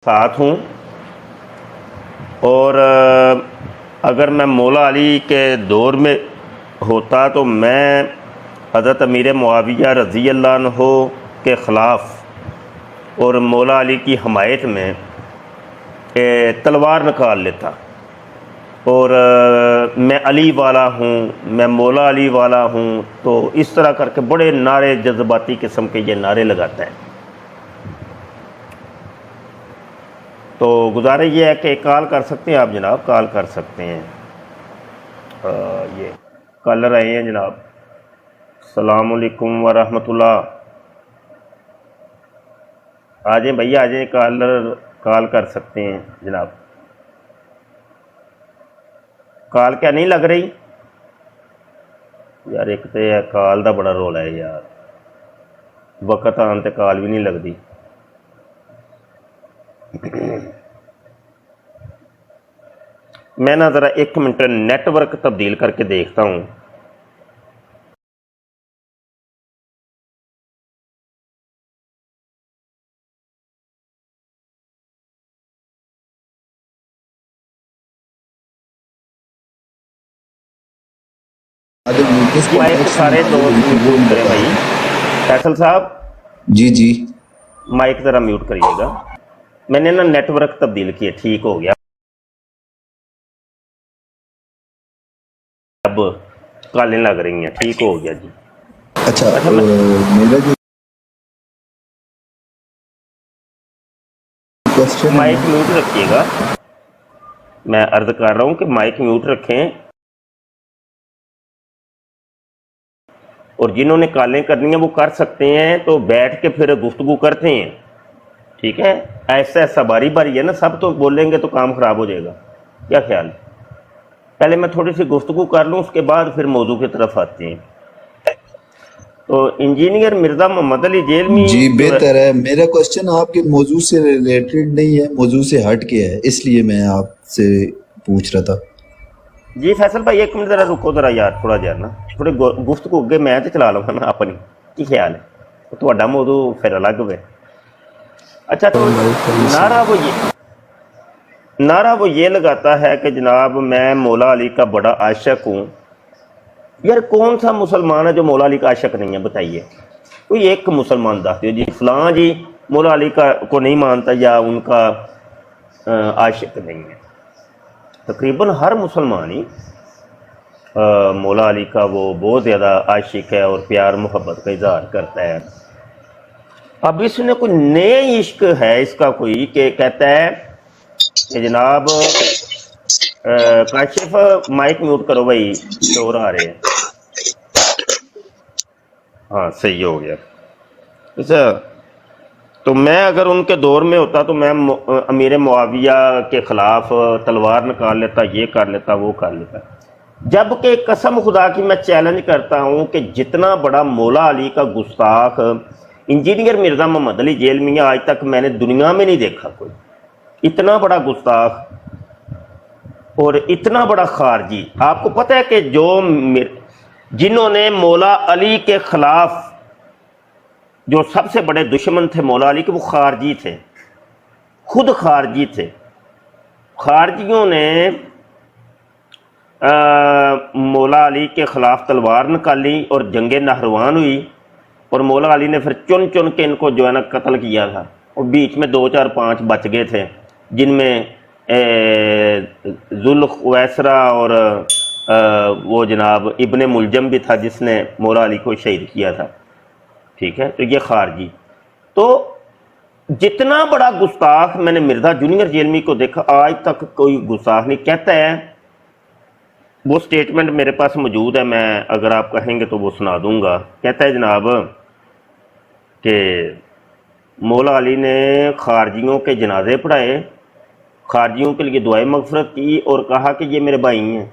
ساتھ ہوں، اور اگر میں مولا علی کے دور میں ہوتا تو میں حضرت امیر معاویہ رضی اللہ عنہ کے خلاف اور مولا علی کی حمایت میں تلوار نکال لیتا، اور میں علی والا ہوں، میں مولا علی والا ہوں، تو اس طرح کر کے بڑے نعرے جذباتی قسم کے یہ نعرے لگاتا ہے۔ تو گزارش یہ ہے کہ کال کر سکتے ہیں آپ جناب، کال کر سکتے ہیں۔ یہ کالر آئے ہیں جناب۔ السلام علیکم ورحمۃ اللہ۔ آ جائیں بھیا، آ جائیں، کالر کال کر سکتے ہیں جناب۔ کال کیا نہیں لگ رہی یار؟ ایک تو کال دا بڑا رولا ہے یار، وقت آن تے کال بھی نہیں لگتی۔ میں نا ذرا 1 منٹ نیٹ ورک تبدیل کر کے دیکھتا ہوں۔ مائک سارے دوست میوٹ کریں بھائی۔ فیصل صاحب جی جی مائک ذرا میوٹ کریے گا۔ میں نے نا نیٹ ورک تبدیل کیا، ٹھیک ہو گیا، اب کالیں لگ رہی ہیں، ٹھیک ہو گیا جی۔ اچھا میرا جو کوشچن ہے مائک میوٹ رکھیے گا، میں عرض کر رہا ہوں کہ مائک میوٹ رکھیں، اور جنہوں نے کالیں کرنی ہیں وہ کر سکتے ہیں، تو بیٹھ کے پھر گفتگو کرتے ہیں، ٹھیک ہے؟ ایسا ایسا باری باری ہے نا، سب تو بولیں گے تو کام خراب ہو جائے گا۔ کیا خیال ہے؟ پہلے میں تھوڑی سی گفتگو کر لوں، اس کے بعد پھر موضوع کی طرف آتے ہیں۔ تو انجینئر مرزا محمد علی جیلمی جی بہتر ہے۔ میرا کوشچن آپ کے موضوع سے ریلیٹڈ نہیں ہے، موضوع سے ہٹ کے ہے، اس لیے میں آپ سے پوچھ رہا تھا۔ جی فیصل بھائی 1 منٹ ذرا رکو ذرا یار، تھوڑا جہا نا تھوڑی گفتگو اگے میں تو چلا لوں نا اپنی، کی خیال ہے؟ تھوڑا موضوع پھر الگ ہوئے۔ اچھا، تو نعرہ وہ یہ لگاتا ہے کہ جناب میں مولا علی کا بڑا عاشق ہوں۔ یار کون سا مسلمان ہے جو مولا علی کا عاشق نہیں ہے؟ بتائیے کوئی ایک مسلمان دکھتے ہو جی فلاں جی مولا علی کو نہیں مانتا یا ان کا عاشق نہیں ہے۔ تقریباً ہر مسلمان ہی مولا علی کا وہ بہت زیادہ عاشق ہے اور پیار محبت کا اظہار کرتا ہے۔ اب اس نے کوئی نئے عشق ہے اس کا کوئی کہ کہتا ہے کہ جناب کاشف مائک میوٹ کرو بھائی، شور آ رہے ہیں۔ ہاں صحیح ہو گیا۔ اچھا، تو میں اگر ان کے دور میں ہوتا تو میں امیر معاویہ کے خلاف تلوار نکال لیتا، یہ کر لیتا، وہ کر لیتا۔ جبکہ قسم خدا کی میں چیلنج کرتا ہوں کہ جتنا بڑا مولا علی کا گستاخ انجینئر مرزا محمد علی جیلمی آج تک میں نے دنیا میں نہیں دیکھا کوئی اتنا بڑا گستاخ اور اتنا بڑا خارجی۔ آپ کو پتہ ہے کہ جنہوں نے مولا علی کے خلاف جو سب سے بڑے دشمن تھے مولا علی کے، وہ خارجی تھے، خود خارجی تھے۔ خارجیوں نے مولا علی کے خلاف تلوار نکالی اور جنگ نہروان ہوئی، اور مولا علی نے پھر چن چن کے ان کو جو ہے نا قتل کیا تھا، اور بیچ میں 2 4 5 بچ گئے تھے، جن میں ذوالخویسرہ اور وہ جناب ابن ملجم بھی تھا جس نے مولا علی کو شہید کیا تھا، ٹھیک ہے؟ تو یہ خارجی۔ تو جتنا بڑا گستاخ میں نے مرزا جونیئر جیلمی کو دیکھا، آج تک کوئی گستاخ نہیں۔ کہتا ہے، وہ سٹیٹمنٹ میرے پاس موجود ہے، میں اگر آپ کہیں گے تو وہ سنا دوں گا۔ کہتا ہے جناب کہ مولا علی نے خارجیوں کے جنازے پڑھائے، خارجیوں کے لیے دعائیں مغفرت کی، اور کہا کہ یہ میرے بھائی ہیں،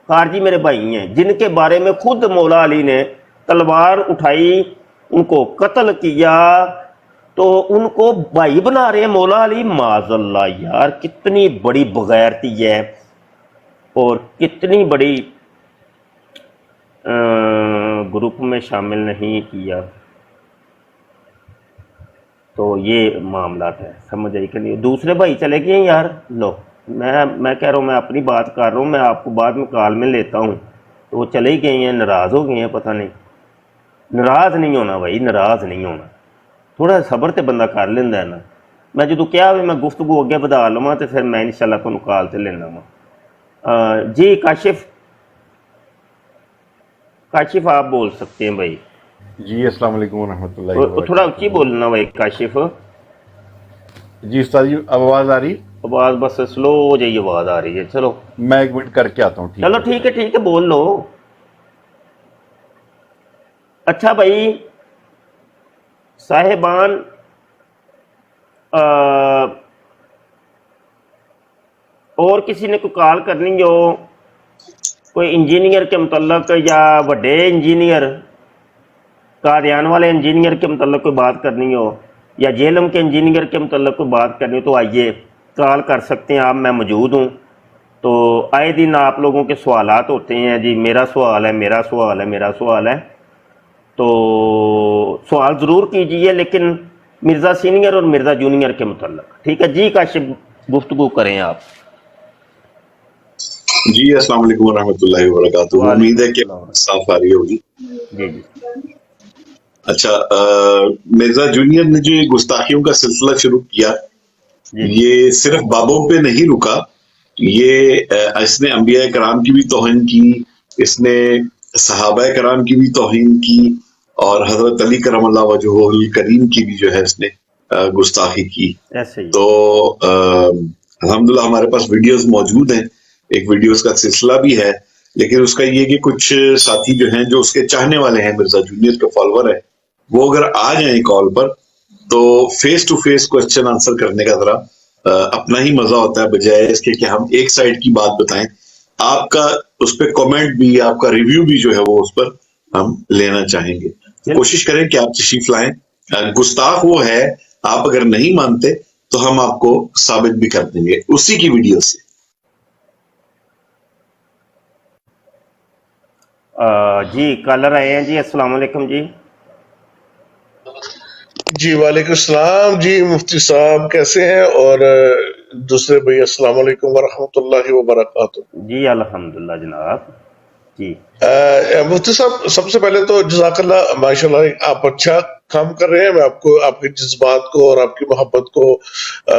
خارجی میرے بھائی ہیں، جن کے بارے میں خود مولا علی نے تلوار اٹھائی، ان کو قتل کیا، تو ان کو بھائی بنا رہے ہیں مولا علی۔ معاذ اللہ یار، کتنی بڑی بغیرتی ہے اور کتنی بڑی گروپ میں شامل نہیں کیا۔ تو یہ معاملات ہے، سمجھ آئی کہ نہیں؟ دوسرے بھائی چلے گئے ہیں یار، لو میں کہہ رہا ہوں، میں اپنی بات کر رہا ہوں، میں آپ کو بعد میں کال میں لیتا ہوں، تو وہ چلے ہی گئے ہیں، ناراض ہو گئے ہیں، پتہ نہیں۔ ناراض نہیں ہونا بھائی، ناراض نہیں ہونا، تھوڑا صبر تے بندہ کر لینا ہے نا۔ میں جدو کیا بھی میں گفتگو اگے بدا لواں تو پھر میں انشاءاللہ تمہیں کال تے لینا وا۔ جی کاشف آپ بول سکتے ہیں بھائی، جی السلام علیکم ورحمۃ اللہ تھوڑا اونچی وبرکاتہ۔ بولنا بھائی کاشف، جی استاد جی اب آواز آ رہی؟ آواز بس سلو جی آواز آ رہی ہے، چلو میں 1 منٹ کر کے آتا ہوں، ٹھیک چلو ہے ٹھیک استاد ہے جی۔ ٹھیک ہے، بول لو۔ اچھا بھائی صاحبان، اور کسی نے کوئی کال کرنی ہو، کوئی انجینئر کے متعلق یا وڈے انجینئر، قادیان والے انجینئر کے متعلق کوئی بات کرنی ہو، یا جیلم کے انجینئر کے متعلق کوئی بات کرنی ہو، تو آئیے کال کر سکتے ہیں آپ، میں موجود ہوں۔ تو آئے دن آپ لوگوں کے سوالات ہوتے ہیں، جی میرا سوال ہے، میرا سوال ہے، میرا سوال ہے، تو سوال ضرور کیجئے، لیکن مرزا سینئر اور مرزا جونیئر کے متعلق، ٹھیک ہے جی؟ کاشف گفتگو کریں آپ۔ جی السلام علیکم ورحمۃ اللہ وبرکاتہ، امید وعلیکم ہے کہ السلام۔ صاف آ رہی ہوگی۔ جی جی اچھا، مرزا جونیئر نے جو یہ گستاخیوں کا سلسلہ شروع کیا، جی جی یہ صرف بابوں پہ نہیں رکا، اس نے انبیاء کرام کی بھی توہین کی، اس نے صحابہ کرام کی بھی توہین کی، اور حضرت علی کرم اللہ وجہہ الکریم کی بھی جو ہے اس نے گستاخی کی۔ ایسے ہی تو الحمدللہ ہمارے پاس ویڈیوز موجود ہیں، ایک ویڈیوز کا سلسلہ بھی ہے، لیکن اس کا یہ کہ کچھ ساتھی جو ہیں جو اس کے چاہنے والے ہیں، مرزا جونیئر کے فالوور ہیں، وہ اگر آ جائیں کال پر تو face to face question answer کرنے کا ذرا اپنا ہی مزہ ہوتا ہے، بجائے اس کے کہ ہم ایک سائڈ کی بات بتائیں۔ آپ کا اس پہ کامنٹ بھی، آپ کا ریویو بھی جو ہے وہ اس پر ہم لینا چاہیں گے۔ کوشش کریں کہ آپ تشریف لائیں۔ گستاخ وہ ہے، آپ اگر نہیں مانتے تو ہم آپ کو ثابت بھی کر دیں گے اسی کی ویڈیو سے۔ جی کالر آئے ہیں جی، السلام علیکم جی۔ جی وعلیکم السلام جی، مفتی صاحب کیسے ہیں؟ اور دوسرے بھائی السلام علیکم ورحمۃ اللہ وبرکاتہ۔ جی الحمدللہ جناب جی۔ مفتی صاحب سب سے پہلے تو جزاک اللہ، ماشاء اللہ آپ اچھا کام کر رہے ہیں، میں آپ کو آپ کے جذبات کو اور آپ کی محبت کو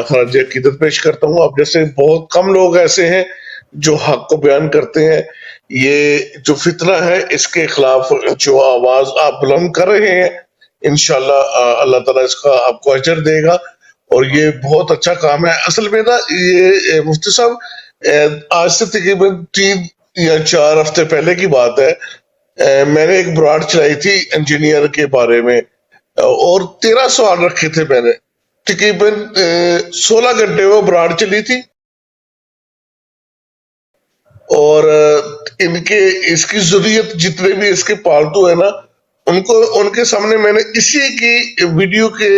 خراج عقیدت پیش کرتا ہوں۔ آپ جیسے بہت کم لوگ ایسے ہیں جو حق کو بیان کرتے ہیں۔ یہ جو فتنہ ہے اس کے خلاف جو آواز آپ بلند کر رہے ہیں، انشاءاللہ اللہ تعالیٰ اس کا آپ کو اجر دے گا، اور یہ بہت اچھا کام ہے۔ اصل میں نا یہ مفتی صاحب آج سے تقریباً 3 یا 4 ہفتے پہلے کی بات ہے، میں نے ایک براڈ چلائی تھی انجینئر کے بارے میں، اور 13 سوال رکھے تھے میں نے، تقریباً 16 گھنٹے وہ براڈ چلی تھی، اور اس کی ضروریت جتنے بھی اس کے پالتو ہے نا، ان کے سامنے میں نے اسی کی ویڈیو کے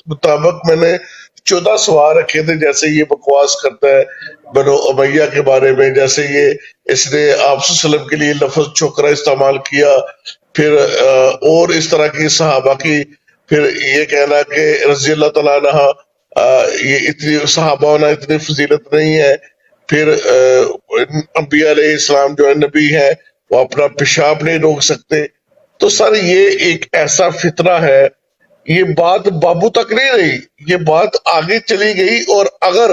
مطابق میں نے 14 سوال رکھے تھے، جیسے یہ بکواس کرتا ہے بنو امیہ کے بارے میں، جیسے اس نے آپ صلی اللہ علیہ وسلم کے لیے لفظ چھوکرا استعمال کیا، پھر اور اس طرح کی صحابہ کی، پھر یہ کہنا کہ رضی اللہ تعالیٰ عنہ یہ اتنی صحابہ ہونا اتنی فضیلت نہیں ہے، پھر انبیاء علیہ السلام جو ہے نبی ہے وہ اپنا پیشاب نہیں روک سکتے۔ تو سر یہ ایک ایسا فتنہ ہے، یہ بات بابو تک نہیں رہی، یہ بات آگے چلی گئی، اور اگر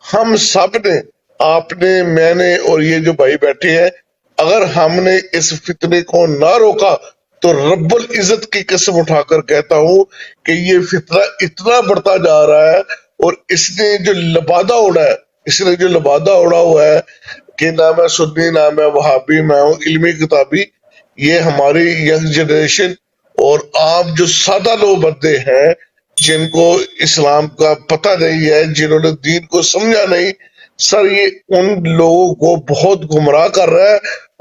ہم سب نے، آپ نے، میں نے اور یہ جو بھائی بیٹھے ہیں، اگر ہم نے اس فتنے کو نہ روکا تو رب العزت کی قسم اٹھا کر کہتا ہوں کہ یہ فتنہ اتنا بڑھتا جا رہا ہے، اور اس نے جو لبادہ اڑا ہے، اس نے جو لبادہ اڑا ہوا ہے کہ نہ میں سنی نہ میں وہابی، میں ہوں علمی کتابی، یہ ہماری ینگ جنریشن اور آپ جو سادہ لوگ بندے ہیں جن کو اسلام کا پتہ نہیں ہے، جنہوں نے دین کو سمجھا نہیں، سر یہ ان لوگوں کو بہت گمراہ کر رہا ہے۔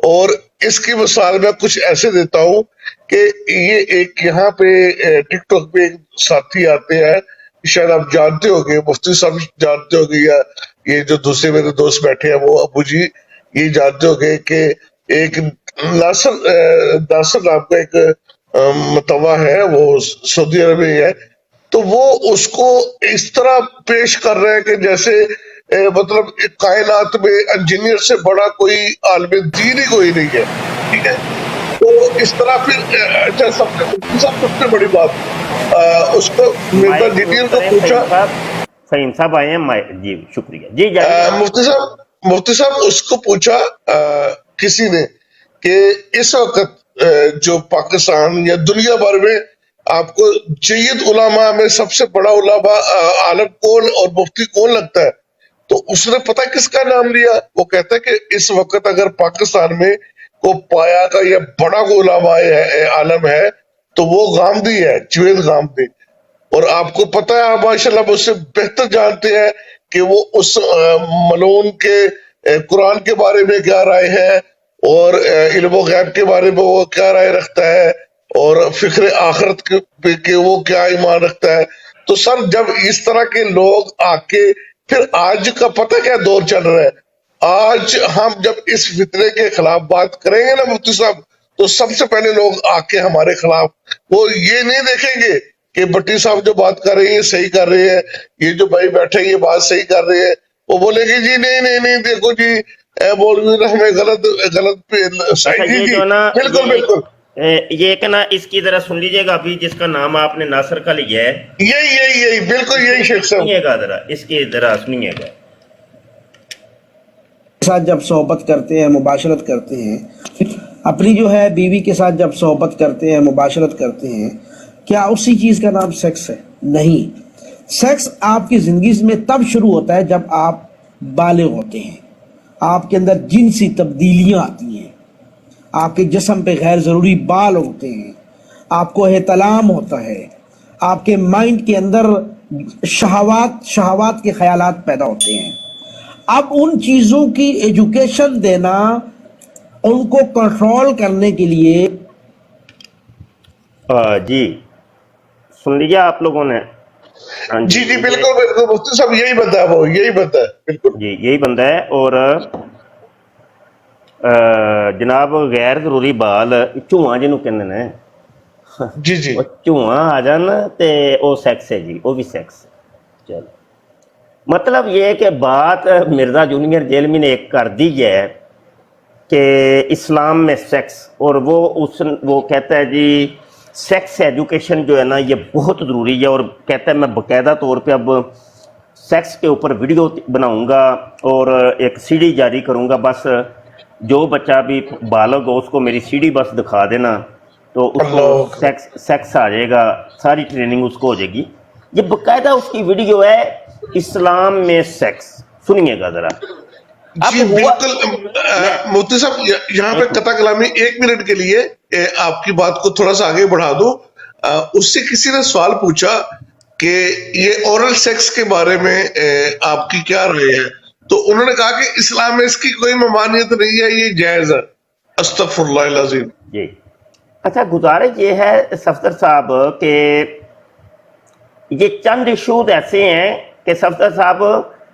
اور اس کی مثال میں کچھ ایسے دیتا ہوں کہ یہ ایک یہاں پہ ٹک ٹاک پہ ایک ساتھی آتے ہیں، شاید آپ جانتے ہوگے، مفتی صاحب جانتے ہوگے، یا یہ جو دوسرے میرے دوست بیٹھے ہیں وہ ابو جی یہ جانتے ہوگے کہ ایک ناصر نام کا ایک متوا ہے، وہ سعودی عرب میں ہے، تو وہ اس کو اس طرح پیش کر رہے ہیں کہ جیسے مطلب کائنات میں انجینئر سے بڑا کوئی عالم دین ہی کوئی نہیں ہے. ٹھیک ہے, تو اس طرح پھر اچھا سب سے بڑی بات اس کو مرزا جنید کو پوچھا, فہیم صاحب آئے ہیں, جی شکریہ, جی مفتی صاحب اس کو پوچھا کسی نے کہ اس وقت جو پاکستان یا دنیا بھر میں آپ کو جید علماء میں سب سے بڑا علماء عالم کون اور مفتی کون لگتا ہے, تو اس نے پتہ کس کا نام لیا؟ وہ کہتا ہے کہ اس وقت اگر پاکستان میں کو پایا کا یا بڑا کو علماء عالم ہے تو وہ غامدی ہے, جوید غامدی. اور آپ کو پتہ ہے, آپ ماشاءاللہ اس سے بہتر جانتے ہیں کہ وہ اس ملعون کے قرآن کے بارے میں کیا رائے ہے اور علم و غیب کے بارے میں وہ کیا رائے رکھتا ہے اور فکر آخرت کے وہ کیا ایمان رکھتا ہے. تو سر جب اس طرح کے لوگ آ کے پھر آج کا پتہ کیا دور چل رہا ہے, آج ہم جب اس فتنے کے خلاف بات کریں گے نا مفتی صاحب, تو سب سے پہلے لوگ آ کے ہمارے خلاف وہ یہ نہیں دیکھیں گے کہ بٹی صاحب جو بات کر رہے ہیں صحیح کر رہے ہیں, یہ جو بھائی بیٹھے یہ بات صحیح کر رہے ہیں, وہ بولے گی جی نہیں دیکھو جی مولوی ہمیں غلط جی بالکل بالکل. یہ کہ نا اس کی ذرا سن لیجئے گا, ابھی جس کا نام آپ نے ناصر کا لیا ہے, یہی بالکل یہی شیخ صاحب سنیے گا ذرا, اس کی ذرا سنیے گا. ساتھ جب صحبت کرتے ہیں, مباشرت کرتے ہیں, اپنی جو ہے بیوی کے ساتھ جب صحبت کرتے ہیں, مباشرت کرتے ہیں, کیا اسی چیز کا نام سیکس ہے؟ نہیں. سیکس آپ کی زندگی میں تب شروع ہوتا ہے جب آپ بالغ ہوتے ہیں, آپ کے اندر جنسی تبدیلیاں آتی ہیں, آپ کے جسم پہ غیر ضروری بال ہوتے ہیں, آپ کو احتلام ہوتا ہے, آپ کے مائنڈ کے اندر شہوات کے خیالات پیدا ہوتے ہیں. اب ان چیزوں کی ایجوکیشن دینا, ان کو کنٹرول کرنے کے لیے. جی سن لیا آپ لوگوں نے؟ جی بالکل مفتی صاحب یہی بندہ ہے, وہ یہی بندہ ہے, بالکل جی یہی بندہ ہے. اور جناب غیر ضروری بال چوہاں جنوں کہندے نے, جی چوہاں آ جان تے او سیکس ہے جی, وہ بھی سیکس. چلو مطلب یہ ہے کہ بات مرزا جونیئر جیلمی نے ایک کر دی ہے کہ اسلام میں سیکس, اور وہ کہتا ہے جی سیکس ایجوکیشن جو ہے نا یہ بہت ضروری ہے, اور کہتا ہے میں باقاعدہ طور پہ اب سیکس کے اوپر ویڈیو بناؤں گا اور ایک سی ڈی جاری کروں گا, بس جو بچہ بھی بالغ ہو اس کو میری سی ڈی بس دکھا دینا تو اس کو سیکس آ جائے گا, ساری ٹریننگ اس کو ہو جائے گی. یہ باقاعدہ اس کی ویڈیو ہے, اسلام میں سیکس. سنیے گا ذرا. جی بالکل مفتی صاحب, یہاں پہ قطع کلامی 1 منٹ کے لیے آپ کی بات کو تھوڑا سا آگے بڑھا دوں. اس سے کسی نے سوال پوچھا کہ یہ اورل سیکس کے بارے میں آپ کی کیا رائے ہے, تو انہوں نے کہا کہ اسلام میں اس کی کوئی ممانعت نہیں ہے, یہ جائز ہے. استغفر اللہ العظیم. جی اچھا, گزارش یہ ہے صفدر صاحب کہ یہ چند ایشوز ایسے ہیں کہ صفدر صاحب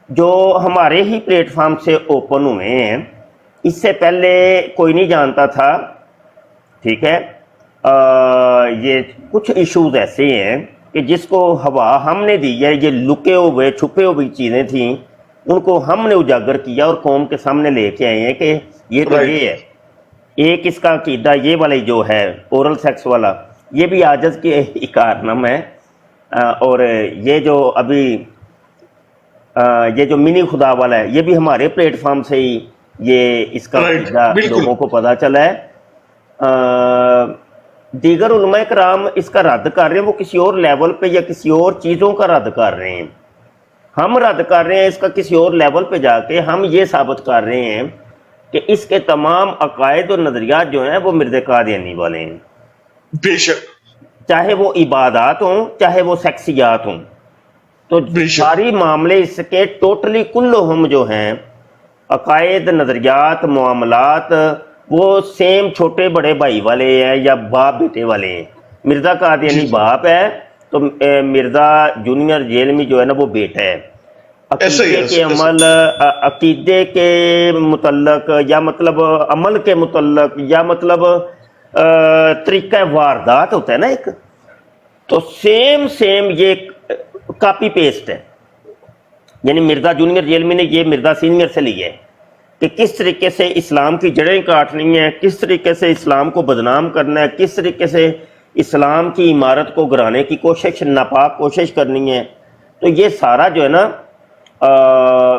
جو ہمارے ہی پلیٹ فارم سے اوپن ہوئے ہیں, اس سے پہلے کوئی نہیں جانتا تھا. ٹھیک ہے, یہ کچھ ایشوز ایسے ہیں کہ جس کو ہوا ہم نے دی ہے, یہ لکے ہوئے چھپے ہوئی چیزیں تھیں, ان کو ہم نے اجاگر کیا اور قوم کے سامنے لے کے آئے ہیں کہ یہ تو یہ ہے. ایک اس کا عقیدہ یہ والا جو ہے اورل سیکس والا, یہ بھی عاجز کی کارنامہ ہے. اور یہ جو ابھی یہ جو منی خدا والا ہے, یہ بھی ہمارے پلیٹ فارم سے ہی یہ اس کا عقیدہ لوگوں کو پتہ چلا ہے. دیگر علماء کرام اس کا رد کر رہے ہیں, وہ کسی اور لیول پہ یا کسی اور چیزوں کا رد کر رہے ہیں. ہم رد کر رہے ہیں اس کا کسی اور لیول پہ جا کے, ہم یہ ثابت کر رہے ہیں کہ اس کے تمام عقائد اور نظریات جو ہیں وہ مرزا قادیانی والے ہیں. بے شک, چاہے وہ عبادات ہوں چاہے وہ سیکسیات ہوں, تو ساری معاملے اس کے ٹوٹلی کلہم جو ہیں عقائد, نظریات, معاملات, وہ سیم چھوٹے بڑے بھائی والے ہیں یا باپ بیٹے والے ہیں. مرزا قادیانی باپ ہے تو مرزا جونیئر جیلمی جو ہے نا وہ بیٹا ہے. عقیدے کے عمل, عقیدے کے متعلق یا مطلب عمل کے متعلق یا مطلب طریقہ واردات ہوتا ہے نا ایک, تو سیم یہ کاپی پیسٹ ہے، یعنی مرزا جونیئر ریلمی نے یہ مرزا سینئر سے لی ہے کہ کس طریقے سے اسلام کی جڑیں کاٹنی ہیں، کس طریقے سے اسلام کو بدنام کرنا ہے، کس طریقے سے اسلام کی عمارت کو گرانے کی کوشش، ناپاک کوشش کرنی ہے. تو یہ سارا جو ہے نا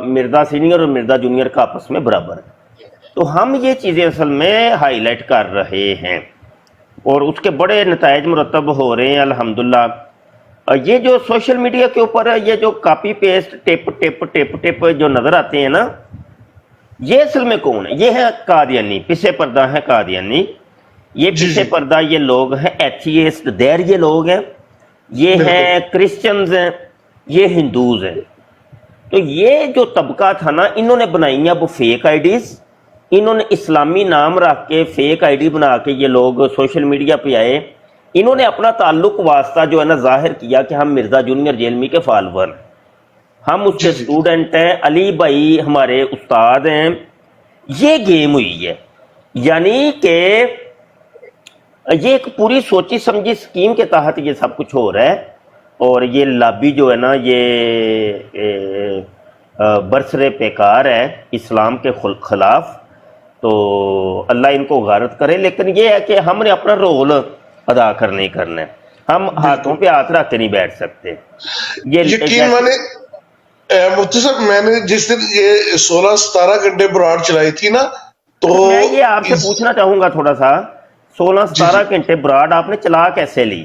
مرزا سینئر اور مرزا جونیئر کا آپس میں برابر ہے. تو ہم یہ چیزیں اصل میں ہائی لائٹ کر رہے ہیں اور اس کے بڑے نتائج مرتب ہو رہے ہیں الحمدللہ. یہ جو سوشل میڈیا کے اوپر یہ جو کاپی پیسٹ ٹپ جو نظر آتے ہیں نا، یہ اصل میں کون ہے؟ یہ ہے قادیانی، پیچھے پردہ ہے قادیانی. یہ پیچھے پردہ یہ لوگ ہیں ایتھیسٹ دیر، یہ لوگ ہیں، یہ ہیں کرسچنز ہیں، یہ ہندوز ہیں. تو یہ جو طبقہ تھا نا، انہوں نے بنائی ہیں اب فیک آئی ڈیز، انہوں نے اسلامی نام رکھ کے فیک آئی ڈی بنا کے یہ لوگ سوشل میڈیا پہ آئے. انہوں نے اپنا تعلق واسطہ جو ہے نا ظاہر کیا کہ ہم مرزا جونیئر ریلمی کے فالوور ہیں، ہم اس کے اسٹوڈنٹ ہیں، علی بھائی ہمارے استاد ہیں. یہ گیم ہوئی ہے، یعنی کہ یہ ایک پوری سوچی سمجھی اسکیم کے تحت یہ سب کچھ ہو رہا ہے. اور یہ لابی جو ہے نا یہ برسر پیکار ہے اسلام کے خلاف. تو اللہ ان کو غارت کرے. لیکن یہ ہے کہ ہم نے اپنا رول ادا کرنا ہی کرنا ہے، ہم ہاتھوں پہ ہاتھ رکھ کے نہیں بیٹھ سکتے. یقین مانے مفتی صاحب، میں نے جس دن یہ 16-17 گھنٹے براڈ چلائی تھی نا، تو میں یہ آپ سے پوچھنا چاہوں گا تھوڑا سا، 16-17 گھنٹے براڈ آپ نے چلا کیسے لی؟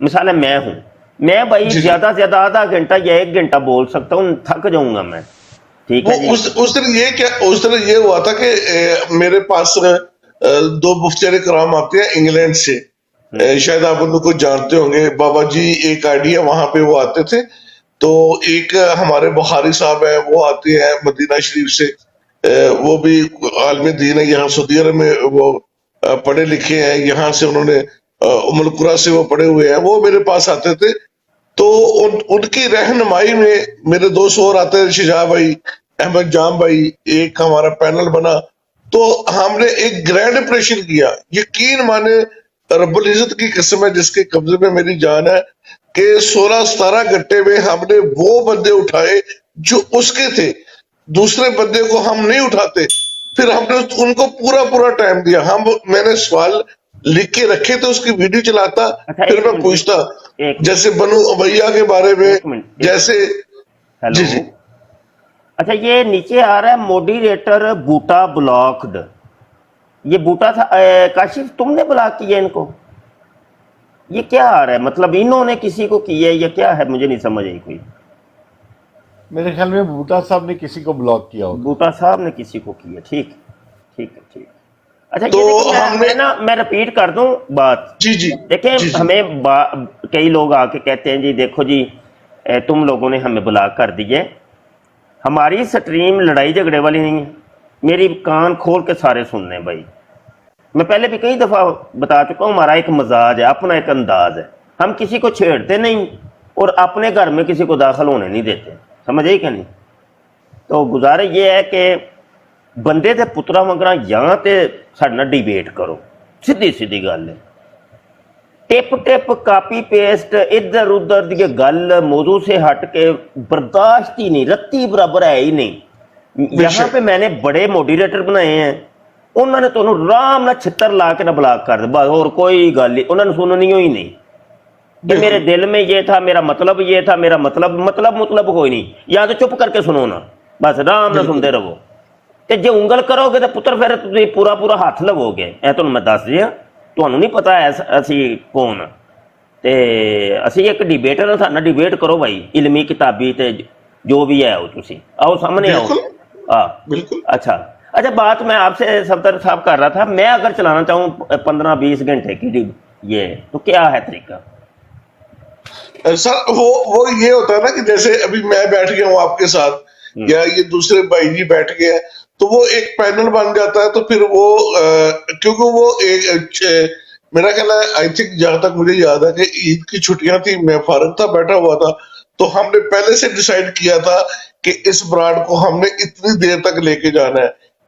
مثال میں ہوں، میں بھائی زیادہ سے زیادہ آدھا گھنٹہ یا 1 گھنٹہ بول سکتا ہوں، تھک جاؤں گا میں. ٹھیک ہے. اس دن یہ ہوا تھا کہ میرے پاس 2 مفتی کرام آتے ہیں انگلینڈ سے، شاید آپ ان کو جانتے ہوں گے، بابا جی ایک آئیڈی ہے وہاں پہ وہ آتے تھے. تو ایک ہمارے بخاری صاحب ہیں، وہ آتے ہیں مدینہ شریف سے، وہ بھی عالم دین ہے، یہاں سعودی عرب میں وہ پڑھے لکھے ہیں، یہاں سے انہوں نے ام القریٰ سے وہ پڑھے ہوئے ہیں، وہ میرے پاس آتے تھے. تو ان کی رہنمائی میں میرے دوست اور آتے ہیں، شجاع بھائی، احمد جام بھائی، ایک ہمارا پینل بنا. تو ہم نے ایک گرینڈ آپریشن کیا. یقین مانے رب العزت کی قسم ہے جس کے قبضے میں میری جان ہے کہ 16-17 گھنٹے میں ہم نے وہ بندے اٹھائے جو اس کے تھے، دوسرے بندے کو ہم نہیں اٹھاتے. پھر ہم نے ان کو پورا ٹائم دیا. میں نے سوال لکھ کے رکھے تھے، اس کی ویڈیو چلاتا، پھر میں پوچھتا، جیسے بنو امیہ کے بارے میں، جیسے جی جی. اچھا، یہ نیچے آ رہا ہے موڈیریٹر بوٹا بلاکڈ. یہ بوٹا تھا کاشف، تم نے بلاک کیا ان کو؟ یہ کیا آ رہا ہے؟ مطلب انہوں نے کسی کو کیا ہے یا کیا ہے؟ مجھے نہیں سمجھ آئی کوئی. میرے خیال میں بوٹا صاحب نے کسی کو بلاک کیا ہوگا. بوٹا صاحب نے کسی کو کیا. ٹھیک ہے. اچھا، میں رپیٹ کر دوں بات. جی دیکھیں، ہمیں کئی لوگ آ کے کہتے ہیں جی دیکھو جی تم لوگوں نے ہمیں بلاک کر دیے. ہماری سٹریم لڑائی جھگڑے والی نہیں ہے. میری کان کھول کے سارے سننے بھائی. میں پہلے بھی کئی دفعہ بتا چکا ہوں، ہمارا ایک مزاج ہے، اپنا ایک انداز ہے. ہم کسی کو چھیڑتے نہیں اور اپنے گھر میں کسی کو داخل ہونے نہیں دیتے. سمجھ آئی کہ نہیں؟ تو گزارش یہ ہے کہ بندے دے پترا وگرا یہاں تے ساڈے نال ڈیبیٹ کرو. سیدھی گل ہے. ٹپ کاپی پیسٹ ادھر ادھر دی گل موضوع سے ہٹ کے برداشت ہی نہیں، رتی برابر ہے ہی نہیں. یہاں پہ میں نے بڑے موڈیریٹر بنائے ہیں، انہوں نے تو رام نہ چھتر لا کے نہ بلاک کر دیا، اور کوئی گل نہیں، انہوں نے سننی ہوئی نہیں کہ میرے دل میں یہ تھا، میرا مطلب یہ تھا، میرا مطلب کوئی نہیں. یا تو چپ کر کے سنو نا، بس رام نہ سنتے رہو. کہ جے انگل کرو گے تو پتر پھر تسی پورا ہاتھ لو گے. اے تمہیں میں دس دیا، تمہیں نہیں پتا ہے اسی کون تے اسی ایک ڈیبیٹر ہاں. سارے ڈیبیٹ کرو بھائی، علمی کتابی تے جو بھی ہے تسی آؤ سامنے آؤ. اچھا، بات میں آپ سے صفدر صاحب کر رہا تھا، میں اگر چلانا چاہوں 15-20 گھنٹے کی یہ تو کیا ہے طریقہ؟ سر وہ یہ ہوتا ہے نا کہ جیسے ابھی میں بیٹھ گیا ہوں آپ کے ساتھ، یا یہ دوسرے بھائی جی بیٹھ گئے ہیں، تو وہ ایک پینل بن جاتا ہے. تو پھر وہ کیونکہ وہ میرا کہنا ہے، آئی تھنک جہاں تک مجھے یاد ہے کہ عید کی چھٹیاں تھی، میں فارغ تھا، بیٹھا ہوا تھا. تو ہم نے پہلے سے ڈیسائیڈ کیا تھا کہ اس براڈ کو ہم نے اتنی دیر تک لے کے جانا ہے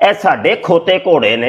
ਇਹ ਸਾਡੇ ਖੋਤੇ ਘੋੜੇ ਨੇ,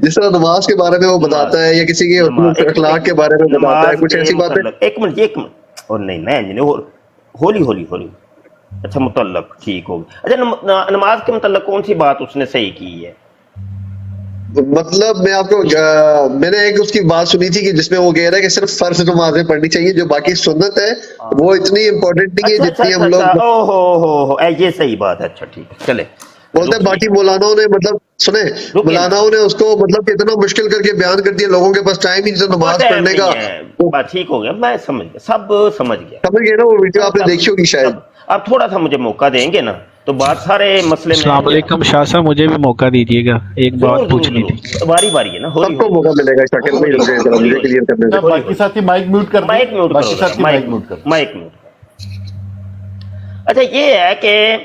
جس طرح نماز کے بارے میں وہ بتاتا ہے یا کسی کے اخلاق کے بارے میں بتاتا ہے کچھ ایسی باتیں. ایک منٹ اور نہیں میں ہولی اچھا متعلق ٹھیک ہوگا. اچھا نماز کے متعلق کون سی بات اس نے صحیح کی ہے؟ مطلب میں آپ کو میں نے ایک اس کی بات سنی تھی کہ جس میں وہ کہہ رہا ہے کہ صرف فرض نمازیں پڑھنی چاہیے، جو باقی سنت ہے وہ اتنی امپورٹنٹ نہیں ہے جتنی ہم لوگ. یہ صحیح بات ہے. اچھا ٹھیک ہے چلے. بولتے ہیں باقی مولاناؤں نے مطلب سنیں مولاناؤں نے اس کو مطلب اتنا مشکل کر کے بیان کر دیا، لوگوں کے پاس ٹائم ہی نہیں نماز پڑھنے کا. بات ٹھیک ہو گیا، میں سمجھ گیا، سب سمجھ گیا نا. وہ ویڈیو آپ نے دیکھی ہوگی شاید. آپ تھوڑا سا مجھے موقع دیں گے نا تو بات سارے مسئلے میں. السلام علیکم شاہ صاحب، مجھے بھی موقع دیجیے گا، ایک بات پوچھنی تھی. باری باری ہے نا، سب کو موقع ملے گا شاکر بھائی، مجھے کلیئر کرنے سے. باقی ساتھی مائک میوٹ کر دیں. Mic mute. اچھا یہ ہے کہ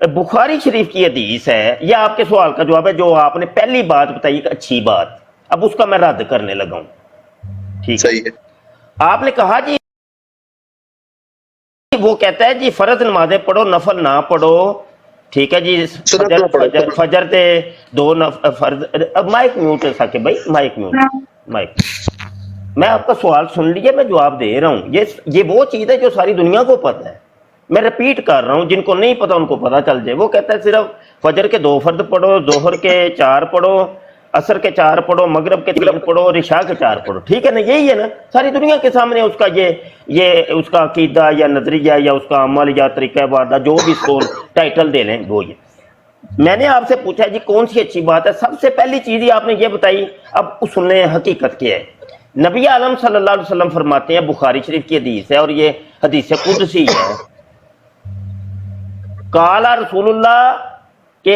بخاری شریف کی حدیث ہے، یہ آپ کے سوال کا جواب ہے جو آپ نے پہلی بات بتائی کہ اچھی بات، اب اس کا میں رد کرنے لگا ہوں. ٹھیک صحیح ہے. آپ نے کہا جی وہ کہتا ہے جی فرض نمازیں پڑھو نفل نہ پڑھو. ٹھیک ہے جی، فجر تے دو فرض. مائک میوٹ ہے ثاقب بھائی، مائک میوٹ. میں آپ کا سوال سن لیا، میں جواب دے رہا ہوں. یہ وہ چیز ہے جو ساری دنیا کو پتہ ہے، میں رپیٹ کر رہا ہوں، جن کو نہیں پتا ان کو پتا چل جائے. وہ کہتا ہے صرف فجر کے 2 فرض پڑھو، ظہر کے 4 پڑھو، عصر کے 4 پڑھو، مغرب کے 3 پڑھو اور عشاء کے 4 پڑھو. ٹھیک ہے نا، یہی ہے نا ساری دنیا کے سامنے اس کا یہ اس کا عقیدہ یا نظریہ یا اس کا عمل یا طریقہ واردہ جو بھی اس کو ٹائٹل دے لیں وہ یہ. میں نے آپ سے پوچھا جی کون سی اچھی بات ہے، سب سے پہلی چیز ہی آپ نے یہ بتائی. اب سنیں حقیقت کیا ہے. نبی عالم صلی اللہ علیہ وسلم فرماتے ہیں، بخاری شریف کی حدیث ہے اور یہ حدیث قدسی ہے، قال رسول اللہ کہ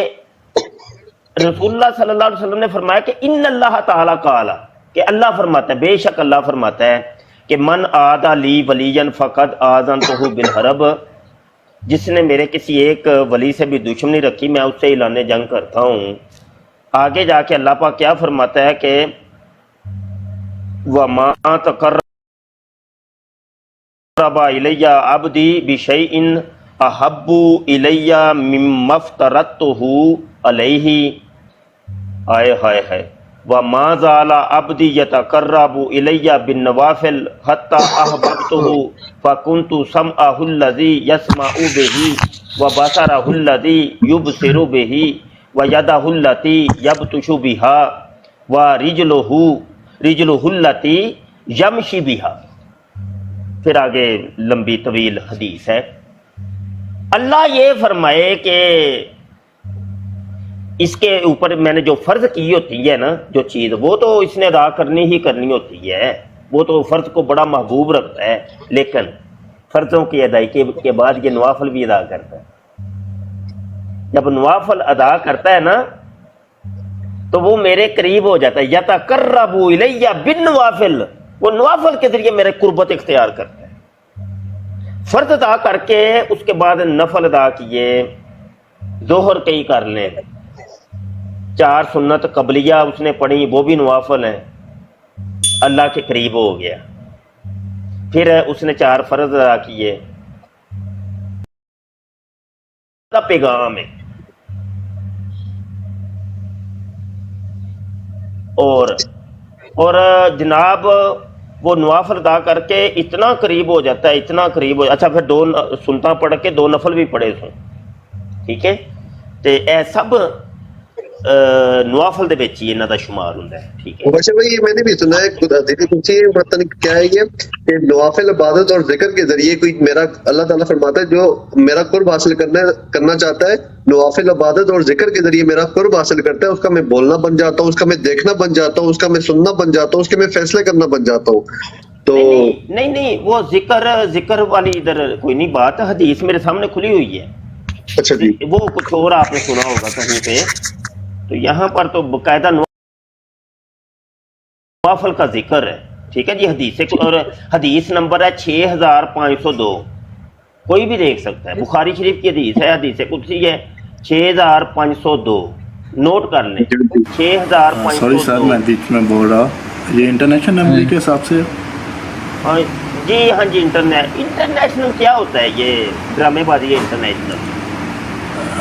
رسول اللہ صلی اللہ علیہ وسلم نے فرمایا کہ ان اللہ تعالیٰ قال، کہ اللہ فرماتا ہے، بے شک اللہ فرماتا ہے کہ من آدھا لی ولین فقد آذنتہ بالحرب، جس نے میرے کسی ایک ولی سے بھی دشمنی رکھی میں اس سے اعلان جنگ کرتا ہوں. آگے جا کے اللہ پاک کیا فرماتا ہے کہ وَمَا تَقَرَّبَ إِلَيَّ عَبْدِي بِشَيْءٍ احب الی مما افترضتہ علیہ. آئے ہائے ہائے. وما زال عبدی یتقرب الی بالنوافل حتی احببتہ فکنت سمعہ الذی یسمع بہ وبصرہ الذی یبصر بہ ویدہ التی یبطش بہا ورجلہ التی یمشی بہا. پھر آگے لمبی طویل حدیث ہے. اللہ یہ فرمائے کہ اس کے اوپر میں نے جو فرض کی ہوتی ہے نا جو چیز، وہ تو اس نے ادا کرنی ہی کرنی ہوتی ہے. وہ تو فرض کو بڑا محبوب رکھتا ہے، لیکن فرضوں کی ادائیگی کے بعد یہ نوافل بھی ادا کرتا ہے. جب نوافل ادا کرتا ہے نا تو وہ میرے قریب ہو جاتا ہے. یتقرب الی بالنوافل، وہ نوافل کے ذریعے میرے قربت اختیار کرتا ہے. فرض ادا کر کے اس کے بعد نفل ادا کیے، ظہر کئی کر لیں، 4 سنت قبلیہ اس نے پڑھی وہ بھی نوافل ہیں، اللہ کے قریب ہو گیا. پھر اس نے 4 فرض ادا کیے. پیغام ہے اور جناب وہ نوافل ادا کر کے اتنا قریب ہو جاتا ہے، اتنا قریب ہو. اچھا پھر 2 سنتا پڑھ کے 2 نفل بھی پڑھے سن. ٹھیک ہے، تو اے سب نوافل دے وچ ہی انہاں دا شمار ہوندا ہے. ٹھیک ہے بادشاہ بھائی، یہ میں نے بھی سنا ہے خدا دیکھیں پوچھی پتہ نہیں کیا ہے یہ کہ نوافل عبادت اور ذکر کے ذریعے کوئی میرا اللہ تعالیٰ فرماتا ہے جو میرا قرب حاصل کرنا چاہتا ہے، نوافل عبادت اور ذکر کے ذریعے میرا قرب حاصل کرتا ہے، اس کا میں بولنا بن جاتا ہوں، اس کا میں دیکھنا بن جاتا ہوں، اس کا میں سننا بن جاتا ہوں، اس کے میں فیصلے کرنا بن جاتا ہوں. تو نہیں وہ ذکر والی ادھر کوئی نہیں بات. حدیث میرے سامنے کھلی ہوئی ہے. اچھا جی، وہ کچھ اور آپ نے سنا ہوگا کہیں پہ، تو یہاں پر تو باقاعدہ نوافل کا ذکر ہے. ٹھیک ہے جی، حدیث نمبر ہے 6502، کوئی بھی دیکھ سکتا ہے. بخاری شریف کی حدیث ہے، حدیث قدسی ہے 6502، نوٹ کر لیں 6502. سوری سر میں بیچ میں بول رہا، یہ انٹرنیشنل نمبر کے حساب سے جی ہاں جی. انٹرنیشنل کیا ہوتا ہے؟ یہ ڈرامے بازی ہے انٹرنیشنل.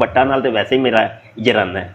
ਬੱਟਾਂ ਨਾਲ ਤੇ ਵੈਸੇ ਹੀ ਮੇਰਾ ਜਰਾਨਾ ਹੈ,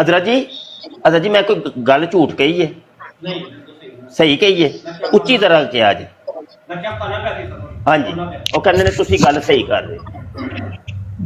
ਅਜ਼ਰਾ ਜੀ ਮੈਂ ਕੋਈ ਗੱਲ ਝੂਠ ਕਹੀ ਹੈ? ਸਹੀ ਕਹੀ ਹੈ? ਉੱਚੀ ਤਰ੍ਹਾਂ ਕਿਹਾ ਜੀ। ਹਾਂਜੀ, ਉਹ ਕਹਿੰਦੇ ਨੇ ਤੁਸੀਂ ਗੱਲ ਸਹੀ ਕਰ ਰਹੇ ਹੋ।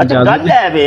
ਅੱਛਾ, ਗੱਲ ਹੈ ਵੇ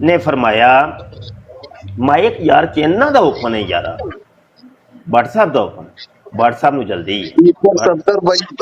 ਨੇ ਫਰਮਾਇਆ ਮਾਈਕ ਯਾਰ ਕਿਹਨਾਂ ਦਾ ਓਪਨ ਹੈ ਯਾਰਾ? WhatsApp ਦਾ ਓਪਨ। WhatsApp ਨੂੰ ਜਲਦੀ ਹੈ।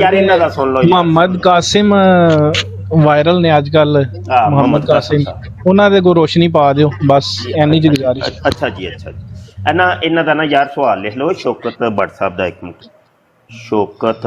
ਯਾਰ ਇਹਨਾਂ ਦਾ ਸੁਣ ਲਓ। ਮੁਹੰਮਦ ਕਾਸਿਮ ਵਾਇਰਲ ਨੇ ਅੱਜ ਕੱਲ, ਮੁਹੰਮਦ ਕਾਸਿਮ, ਉਹਨਾਂ ਦੇ ਕੋ ਰੋਸ਼ਨੀ ਪਾ ਦਿਓ ਬਸ, ਐਨੀ ਜੀ ਗੁਜ਼ਾਰਿਸ਼। ਅੱਛਾ ਜੀ ਇਹਨਾਂ ਦਾ ਨਾ ਯਾਰ ਸਵਾਲ ਲਿਖ ਲਓ। ਸ਼ੌਕਤ ਭੱਟ ਸਾਹਿਬ ਦਾ, ਇੱਕ ਮਿੰਟ, ਸ਼ੌਕਤ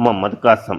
ਮੁਹੰਮਦ ਕਾਸਿਮ।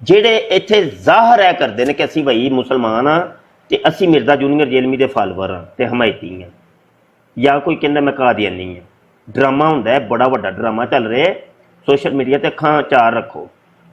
ਜਿਹੜੇ ਇੱਥੇ ਜ਼ਾਹਰ ਹੈ ਕਰਦੇ ਨੇ ਕਿ ਅਸੀਂ ਭਾਈ ਮੁਸਲਮਾਨ ਆ ਤੇ ਅਸੀਂ ਮਿਰਜ਼ਾ ਜੂਨੀਅਰ ਜੇਲਮੀ ਦੇ ਫਾਲੋਅਰ ਆ ਤੇ ਹਮਾਇਤੀ ਆ, ਜਾਂ ਕੋਈ ਕਹਿੰਦਾ ਮੈਂ ਕਾਦੀਆਨੀ ਆ। ਡਰਾਮਾ ਹੁੰਦਾ ਹੈ, ਬੜਾ ਵੱਡਾ ਡਰਾਮਾ ਚੱਲ ਰਿਹਾ ਸੋਸ਼ਲ ਮੀਡੀਆ ਤੇ, ਅੱਖਾਂ ਚਾਰ ਰੱਖੋ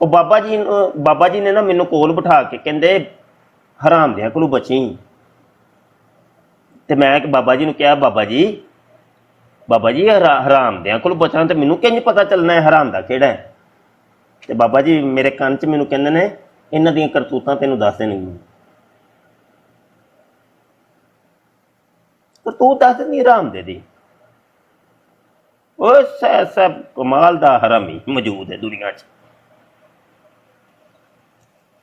ਉਹ ਬਾਬਾ ਜੀ ਨੇ ਨਾ ਮੈਨੂੰ ਕੋਲ ਬਿਠਾ ਕੇ ਕਹਿੰਦੇ ਹਰਾਮ ਦਿਆਂ ਕੋਲੋਂ ਬਚੀ। ਤੇ ਮੈਂ ਬਾਬਾ ਜੀ ਨੂੰ ਕਿਹਾ ਬਾਬਾ ਜੀ ਹਰਾਮ ਦਿਆਂ ਕੋਲੋਂ ਬਚਾਂ ਤੇ ਮੈਨੂੰ ਕਿੰਜ ਪਤਾ ਚੱਲਣਾ ਹੈ ਹਰਾਮ ਦਾ ਕਿਹੜਾ ਹੈ। ਤੇ ਬਾਬਾ ਜੀ ਮੇਰੇ ਕੰਨ 'ਚ ਮੈਨੂੰ ਕਹਿੰਦੇ ਨੇ ਇਹਨਾਂ ਦੀਆਂ ਕਰਤੂਤਾਂ ਤੈਨੂੰ ਦੱਸ ਦੇਣਗੀਆਂ। ਕਰਤੂਤ ਦੱਸ ਦਿੰਦੀ ਹਰਾਮ ਦੇ ਦੀ। ਉਹ ਸਭ ਕਮਾਲ ਦਾ ਹਰਾਮੀ ਮੌਜੂਦ ਹੈ ਦੁਨੀਆ 'ਚ,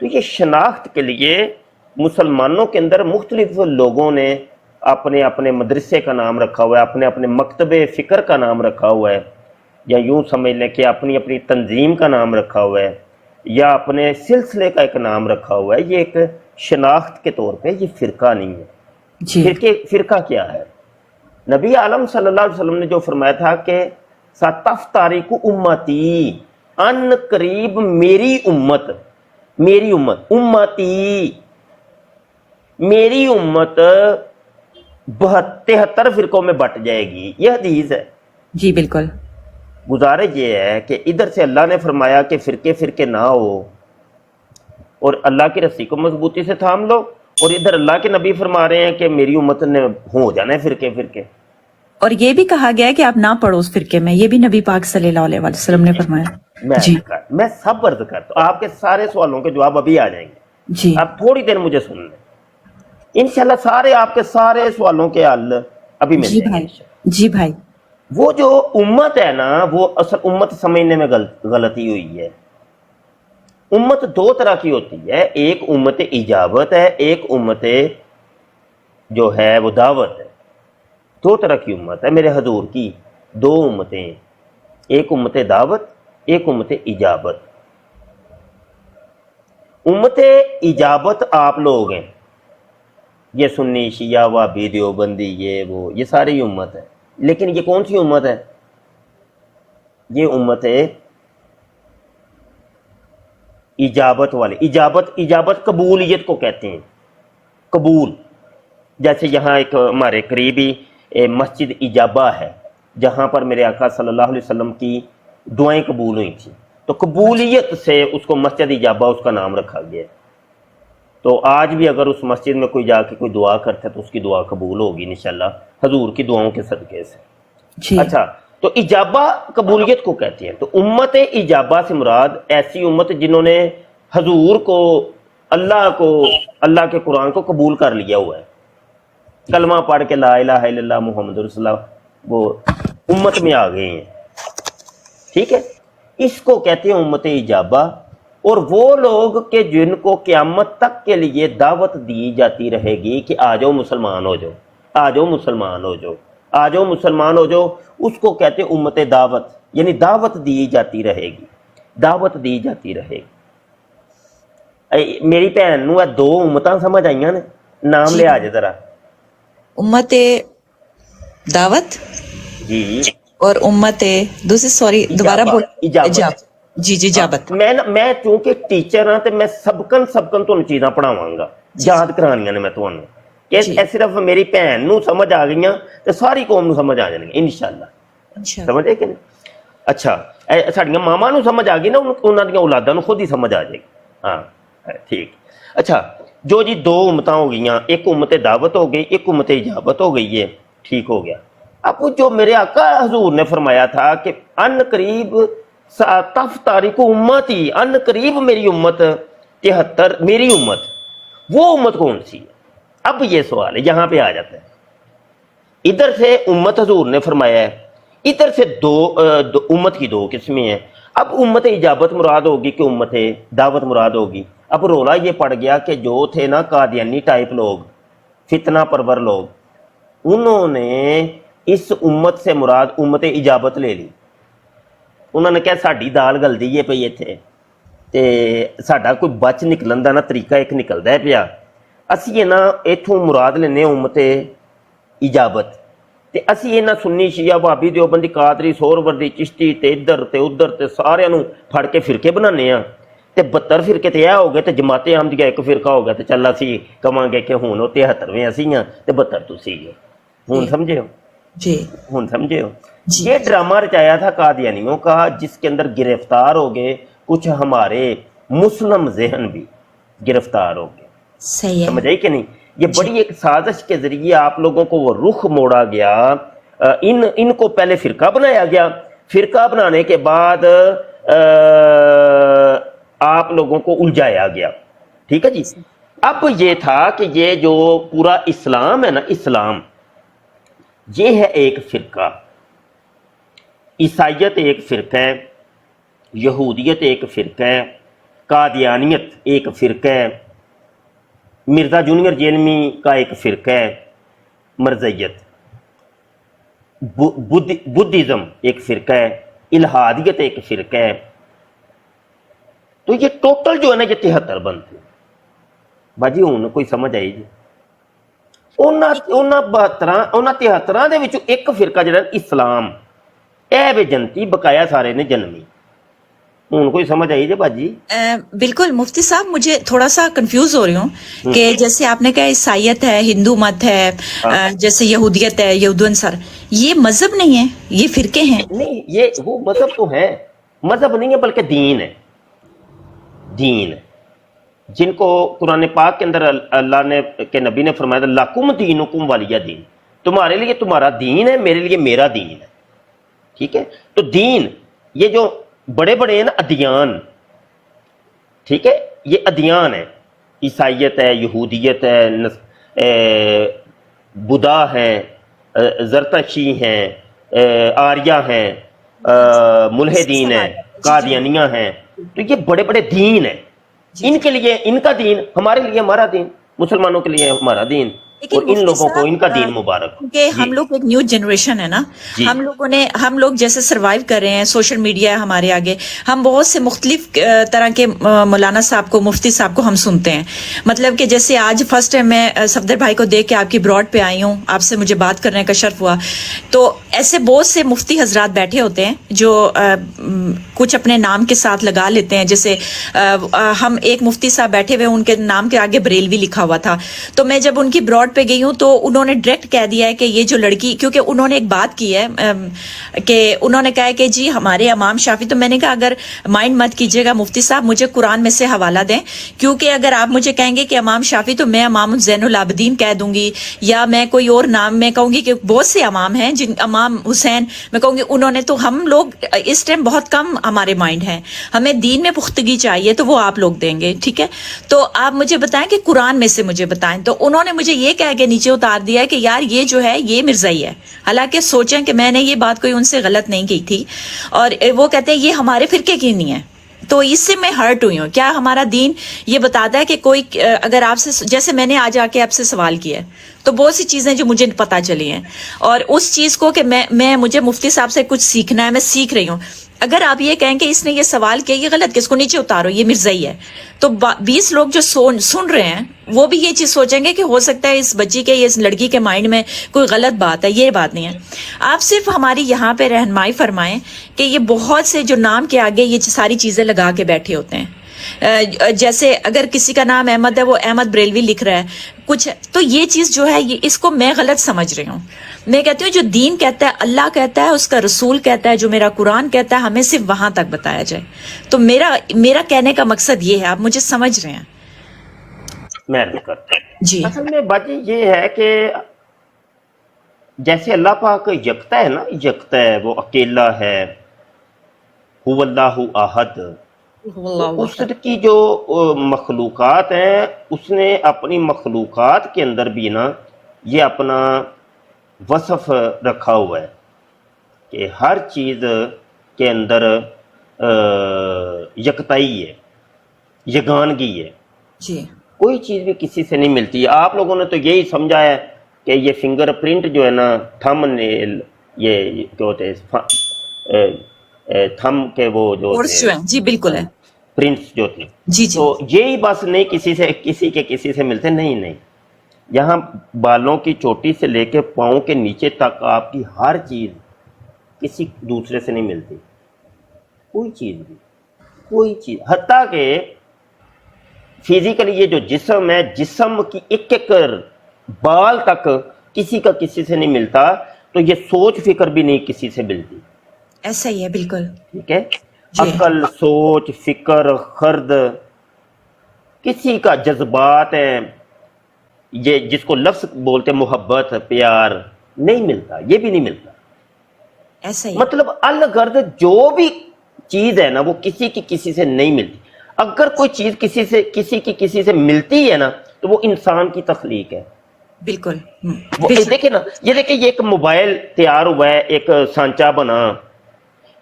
تو یہ شناخت کے لیے مسلمانوں کے اندر مختلف لوگوں نے اپنے اپنے مدرسے کا نام رکھا ہوا ہے، اپنے اپنے مکتب فکر کا نام رکھا ہوا ہے، یا یوں سمجھ لیں کہ اپنی اپنی تنظیم کا نام رکھا ہوا ہے، یا اپنے سلسلے کا ایک نام رکھا ہوا ہے۔ یہ ایک شناخت کے طور پہ، یہ فرقہ نہیں ہے۔ فرقہ کیا ہے؟ نبی عالم صلی اللہ علیہ وسلم نے جو فرمایا تھا کہ ستفترق امتی، ان قریب میری امت، میری امت 73 فرقوں میں بٹ جائے گی، یہ حدیث ہے۔ جی بالکل۔ گزارش یہ ہے کہ ادھر سے اللہ نے فرمایا کہ فرقے نہ ہو اور اللہ کی رسی کو مضبوطی سے تھام لو، اور ادھر اللہ کے نبی فرما رہے ہیں کہ میری امت نے ہو جانا ہے فرقے۔ اور یہ بھی کہا گیا ہے کہ آپ نہ پڑھو اس فرقے میں، یہ بھی نبی پاک صلی اللہ علیہ وسلم نے فرمایا۔ جی میں سب عرض کرتا ہوں، آپ کے سارے سوالوں کے جواب ابھی آ جائیں گے، جی آپ تھوڑی دیر مجھے سن لیں، انشاءاللہ سارے آپ کے سارے سوالوں کے حل ابھی مل جی جائیں بھائی، گے۔ جی بھائی، وہ جو امت ہے نا، وہ اصل امت سمجھنے میں غلطی ہوئی ہے۔ امت دو طرح کی ہوتی ہے، ایک امت اجابت ہے، ایک امت جو ہے وہ دعوت ہے۔ دو طرح کی امت ہے میرے حضور کی، دو امتیں ہیں، ایک امت دعوت، ایک امت اجابت۔ امت اجابت آپ لوگ ہیں، یہ سنی شیعہ وہابی دیوبندی یہ ساری امت ہے، لیکن یہ کون سی امت ہے؟ یہ امت ہے اجابت والے۔ اجابت قبولیت کو کہتے ہیں، قبول۔ جیسے یہاں ایک ہمارے قریبی مسجد اجابہ ہے، جہاں پر میرے آقا صلی اللہ علیہ وسلم کی دعائیں قبول ہوئی تھیں، تو قبولیت سے اس کو مسجد اجابہ اس کا نام رکھا گیا ہے۔ تو آج بھی اگر اس مسجد میں کوئی جا کے کوئی دعا کرتا ہے تو اس کی دعا قبول ہوگی انشاءاللہ حضور کی دعاؤں کے صدقے سے۔ اچھا، تو اجابہ قبولیت کو کہتے ہیں۔ تو امت اجابہ سے مراد ایسی امت جنہوں نے حضور کو، اللہ کے قرآن کو قبول کر لیا ہوا ہے، کلمہ پڑھ کے لا الہ الا اللہ محمد رسول اللہ، وہ امت میں آ گئے ہیں، ٹھیک ہے؟ اس کو کہتے ہیں امت اجابہ۔ اور وہ لوگ کہ جن کو قیامت تک کے لیے دعوت دی جاتی رہے گی کہ آ جاؤ مسلمان ہو جاؤ، آ جاؤ مسلمان ہو جاؤ، آ جاؤ مسلمان ہو جاؤ، اس کو کہتے ہیں امت دعوت، یعنی دعوت دی جاتی رہے گی، دعوت دی جاتی رہے گی۔ میری بہن نو دو امتاں سمجھ آئیاں نے، نام لے آ جائے ذرا۔ امت دعوت جی، اور امت دوسری، سوری دوبارہ بول، اجابت۔ جی اجابت۔ میں چونکہ ٹیچر ہاں تو میں سبکن تو چیزاں پڑھاواں گا، یاد کرانیاں نے میں تمہیں، کہ صرف میری بہن نو سمجھ آ گئیاں تو ساری قوم نو سمجھ آ جائیں گے انشاءاللہ، سمجھے کہ نہیں؟ اچھا، ساڑیاں ماما نو سمجھ آ گئی نا، انہاں دیاں اولاداں نو خود ہی سمجھ آ جائے گی۔ ہاں ٹھیک۔ اچھا جو جی دو امتاں ہو گئیاں، ایک امت دعوت ہو گئی، ایک امت اجابت ہو گئی ہے، ٹھیک ہو گیا۔ اب جو میرے آقا حضور نے فرمایا تھا کہ ان قریب تفترق امتی، ان قریب میری امت 73، میری امت، وہ امت کون سی ہے؟ اب یہ سوال ہے، یہاں پہ آ جاتا ہے۔ ادھر سے امت حضور نے فرمایا ہے، ادھر سے دو امت کی دو قسمیں ہیں۔ اب امت اجابت مراد ہوگی کہ امت دعوت مراد ہوگی۔ اب رولا یہ پڑ گیا کہ جو تھے نا قادیانی ٹائپ لوگ، فتنہ پرور لوگ، انہوں نے اس امت سے مراد امت اجابت لے لی۔ انہوں نے کہا ساڈی دال گلدی ہے پئی اتنے، تے ساڈا کوئی بچ نکلن دا نا طریقہ ایک نکلدا ہے پیا، اسی نا اتوں مراد لینے امت اجابت، تے اسی اینا سنی شیعہ وہابی دیوبندی قادری سہروردی چشتی تے ادھر تے ادھر تے سارے نو پھڑ کے فرقے بنانے ہاں، تے 72 فرقے تے ہو گئے، تے جماعت احمدیہ ایک فرقہ ہو گیا، تے چل اسی کہاں گے کہ ہن 73ویں اسی ہاں تے 72 تسی ہو۔ ہن سمجھے ہو؟ جی ہن سمجھے ہو؟ یہ ڈرامہ رچایا تھا قادیانیوں کا، جس کے اندر گرفتار ہو گئے کچھ ہمارے مسلم ذہن بھی گرفتار ہو گئے، صحیح ہے، سمجھ آئی کہ نہیں؟ یہ بڑی ایک سازش کے ذریعے آپ لوگوں کو وہ رخ موڑا گیا، ان کو پہلے فرقہ بنایا گیا، فرقہ بنانے کے بعد آپ لوگوں کو الجھایا گیا، ٹھیک ہے جی؟ اب یہ تھا کہ یہ جو پورا اسلام ہے نا، اسلام یہ ہے ایک فرقہ، عیسائیت ایک فرقہ ہے، یہودیت ایک فرقہ ہے، قادیانیت ایک فرقہ ہے، مرزا جونیئر جیلمی کا ایک فرقہ ہے مرزیت، بدھزم ایک فرقہ ہے، الہادیت ایک فرقہ ہے. تو یہ ٹوٹل جو ہے نا یہ 73 بنتے باجی. ہوں کوئی سمجھ آئی جی؟ ਉਹਨਾਂ 73 ਦੇ ਵਿੱਚੋਂ ਇੱਕ ਫਿਰਕਾ ਜਿਹੜਾ ਇਸਲਾਮ, ਇਹ ਵੇ ਜਨਤੀ ਬਕਾਇਆ ਸਾਰੇ ਨੇ ਜਨਮੀ. ہوں کوئی سمجھ آئی جی باجی؟ بالکل مفتی صاحب مجھے تھوڑا سا کنفیوز ہو رہی ہوں کہ جیسے آپ نے کہا عیسائیت ہے، ہندو مت ہے، جیسے یہودیت ہے، یہود انصار، یہ مذہب نہیں ہے، یہ فرقے ہیں. نہیں، یہ وہ مذہب تو ہے، مذہب نہیں ہے بلکہ دین ہے. دین جن کو قرآن پاک کے اندر اللہ نے کے نبی نے فرمایا تھا لکم دینکم ولیہ دین، تمہارے لیے تمہارا دین ہے، میرے لیے میرا دین ہے. ٹھیک ہے؟ تو دین یہ جو بڑے بڑے ہیں نا ادیان، ٹھیک ہے، یہ ادیان ہے، عیسائیت ہے، یہودیت ہے، بدھا ہیں، زرتشتی ہیں، آریہ ہیں، ملحدین ہیں، قادیانیہ ہیں. تو یہ بڑے بڑے دین ہیں. ان کے لیے ان کا دین، ہمارے لیے ہمارا دین، مسلمانوں کے لیے ہمارا دین، اور ان لوگوں کو ان کا دین مبارک. کہ ہم لوگ ایک نیو جنریشن ہے نا، ہم لوگ جیسے سروائیو کر رہے ہیں، سوشل میڈیا ہے ہمارے آگے، ہم بہت سے مختلف طرح کے مولانا صاحب کو، مفتی صاحب کو ہم سنتے ہیں. مطلب کہ جیسے آج فرسٹ ٹائم میں صفدر بھائی کو دیکھ کے آپ کی براڈ پہ آئی ہوں، آپ سے مجھے بات کرنے کا شرف ہوا. تو ایسے بہت سے مفتی حضرات بیٹھے ہوتے ہیں جو کچھ اپنے نام کے ساتھ لگا لیتے ہیں. جیسے ہم ایک مفتی صاحب بیٹھے ہوئے، ان کے نام کے آگے بریلوی لکھا ہوا تھا. تو میں جب ان کی براڈ پہ گئی ہوں تو انہوں نے ڈائریکٹ کہہ دیا ہے کہ یہ جو لڑکی، کیونکہ انہوں نے ایک بات کی ہے کہ انہوں نے کہا ہے کہ جی ہمارے امام شافعی. تو میں نے کہا اگر مائنڈ مت کیجیے گا مفتی صاحب، مجھے قرآن میں سے حوالہ دیں، کیونکہ اگر آپ مجھے کہیں گے کہ امام شافعی تو میں امام زین العابدین کہہ دوں گی، یا میں کوئی اور نام میں کہوں گی کہ بہت سے امام ہیں، جن امام حسین میں کہوں گی انہوں نے. تو ہم لوگ اس ٹائم بہت کم ہمارے مائنڈ ہیں، ہمیں دین میں پختگی چاہیے، تو وہ آپ لوگ دیں گے. ٹھیک ہے؟ تو آپ مجھے بتائیں کہ قرآن میں سے مجھے بتائیں. تو انہوں نے مجھے یہ کہہ کے نیچے اتار دیا ہے کہ یار یہ جو ہے یہ مرزائی ہے. حالانکہ سوچیں کہ میں نے یہ بات کوئی ان سے غلط نہیں کی تھی، اور وہ کہتے ہیں یہ ہمارے فرقے کی نہیں ہے. تو اس سے میں ہرٹ ہوئی ہوں. کیا ہمارا دین یہ بتاتا ہے کہ کوئی اگر آپ سے، جیسے میں نے آج آ کے آپ سے سوال کیا ہے، تو بہت سی چیزیں جو مجھے پتہ چلی ہیں، اور اس چیز کو کہ مجھے مفتی صاحب سے کچھ سیکھنا ہے، میں سیکھ رہی ہوں. اگر آپ یہ کہیں کہ اس نے یہ سوال کیا یہ غلط، کس کو نیچے اتارو، یہ مرزائی ہے، تو 20 لوگ جو سن رہے ہیں وہ بھی یہ چیز سوچیں گے کہ ہو سکتا ہے اس بچی کے، اس لڑکی کے مائنڈ میں کوئی غلط بات ہے. یہ بات نہیں ہے. آپ صرف ہماری یہاں پہ رہنمائی فرمائیں کہ یہ بہت سے جو نام کے آگے یہ ساری چیزیں لگا کے بیٹھے ہوتے ہیں. جیسے اگر کسی کا نام احمد ہے، وہ احمد بریلوی لکھ رہا ہے کچھ، تو یہ چیز جو ہے یہ اس کو میں غلط سمجھ رہی ہوں. میں کہتی ہوں جو دین کہتا ہے، اللہ کہتا ہے، اس کا رسول کہتا ہے، جو میرا قرآن کہتا ہے، ہمیں صرف وہاں تک بتایا جائے. تو میرا کہنے کا مقصد یہ ہے، آپ مجھے سمجھ رہے ہیں؟ میں جی اصل میں باجی یہ ہے کہ جیسے اللہ پاک یکتا ہے نا، یکتا ہے، وہ اکیلا ہے، هو اللہ احد. اس کی جو مخلوقات ہیں، اس نے اپنی مخلوقات کے اندر بھی نا یہ اپنا وصف رکھا ہوا ہے کہ ہر چیز کے اندر یکتائی ہے، یگانگی ہے. جی کوئی چیز بھی کسی سے نہیں ملتی. آپ لوگوں نے تو یہی سمجھا ہے کہ یہ فنگر پرنٹ جو ہے نا، تھم نیل، یہ کیا ہوتے ہیں، تھم کے وہ جو جی بالکل ہے، پرنٹس جو تھے، جی تو یہی بس نہیں کسی سے ملتے. نہیں، یہاں بالوں کی چوٹی سے لے کے پاؤں کے نیچے تک آپ کی ہر چیز کسی دوسرے سے نہیں ملتی. کوئی چیز بھی، کوئی چیز، حتیٰ کہ فزیکلی یہ جو جسم ہے، جسم کی ایک بال تک کسی کا کسی سے نہیں ملتا. تو یہ سوچ فکر بھی نہیں کسی سے ملتی. ایسا ہی ہے بالکل. ٹھیک ہے؟ عقل، سوچ، فکر، خرد، کسی کا جذبات ہیں، یہ جس کو لفظ بولتے محبت، پیار، نہیں ملتا. یہ بھی نہیں ملتا. ایسا ہی مطلب الغرض جو بھی چیز ہے نا وہ کسی کی کسی سے نہیں ملتی. اگر کوئی چیز کسی سے ملتی ہے نا تو وہ انسان کی تخلیق ہے. بالکل. دیکھیں نا، یہ ایک موبائل تیار ہوا ہے، ایک سانچہ بنا،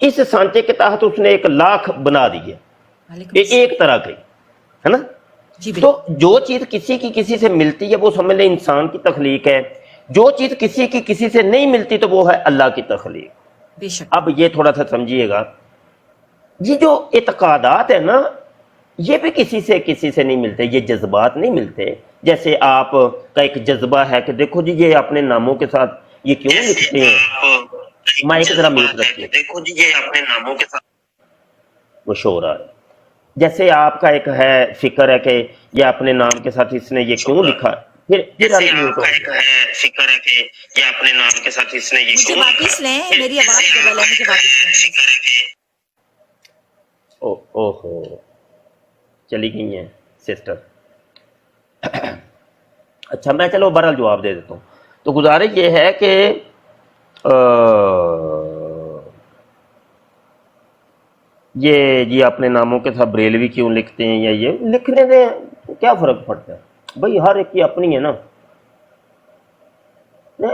اس سانچے کے تحت اس نے 1 لاکھ بنا دیے. ایک طرح کی ہے نا. تو جو چیز کسی کی کسی سے ملتی ہے وہ سمجھ لیں انسان کی تخلیق ہے, جو چیز کسی کی کسی سے نہیں ملتی تو وہ ہے اللہ کی تخلیق. اب یہ تھوڑا سا سمجھیے گا, یہ جو اعتقادات ہے نا یہ بھی کسی سے نہیں ملتے, یہ جذبات نہیں ملتے. جیسے آپ کا ایک جذبہ ہے کہ دیکھو جی یہ اپنے ناموں کے ساتھ یہ کیوں لکھتے ہیں, مائک ذرا میوٹ رکھیے, دیکھو جی یہ اپنے ناموں کے ساتھ وہ شور آ رہا ہے. جیسے آپ کا ایک ہے فکر ہے کہ یہ اپنے نام کے ساتھ اس نے یہ کیوں لکھا, پھر فکر ہے کہ یہ اپنے نام کے ساتھ اس نے یہ کیوں واپس لیں, میری آواز اوہو چلی گئی ہیں سسٹر. اچھا میں چلو بہرحال جواب دے دیتا ہوں. تو گزارش یہ ہے کہ یہ جی اپنے ناموں کے ساتھ بریلوی کیوں لکھتے ہیں یا یہ لکھنے دیں, کیا فرق پڑتا ہے بھائی, ہر ایک کی اپنی ہے نا.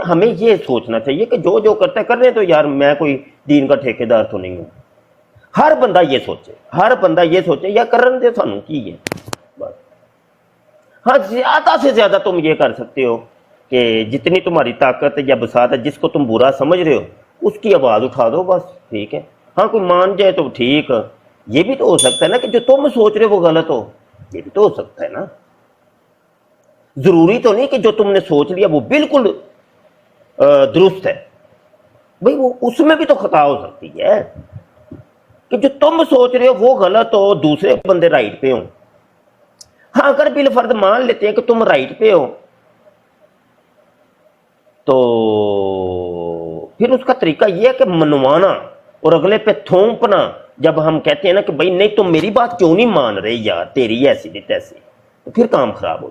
ہمیں یہ سوچنا چاہیے کہ جو کرتا ہے کرنے تو یار, میں کوئی دین کا ٹھیکیدار تو نہیں ہوں. ہر بندہ یہ سوچے یا کرن دے سانو کی ہے بس. ہاں زیادہ سے زیادہ تم یہ کر سکتے ہو کہ جتنی تمہاری طاقت یا بساط ہے, جس کو تم برا سمجھ رہے ہو اس کی آواز اٹھا دو بس, ٹھیک ہے. ہاں کوئی مان جائے تو ٹھیک, یہ بھی تو ہو سکتا ہے نا کہ جو تم سوچ رہے ہو وہ غلط ہو, یہ بھی تو ہو سکتا ہے نا. ضروری تو نہیں کہ جو تم نے سوچ لیا وہ بالکل درست ہے بھئی, وہ اس میں بھی تو خطا ہو سکتی ہے کہ جو تم سوچ رہے ہو وہ غلط ہو, دوسرے بندے رائٹ پہ ہوں. ہاں اگر بالفرض مان لیتے ہیں کہ تم رائٹ پہ ہو تو پھر اس کا طریقہ یہ ہے کہ منوانا اور اگلے پہ تھوپنا. جب ہم کہتے ہیں نا کہ بھائی نہیں تم میری بات کیوں نہیں مان رہے یار, تیری ایسی نہیں تیسی, تو پھر کام خراب ہو.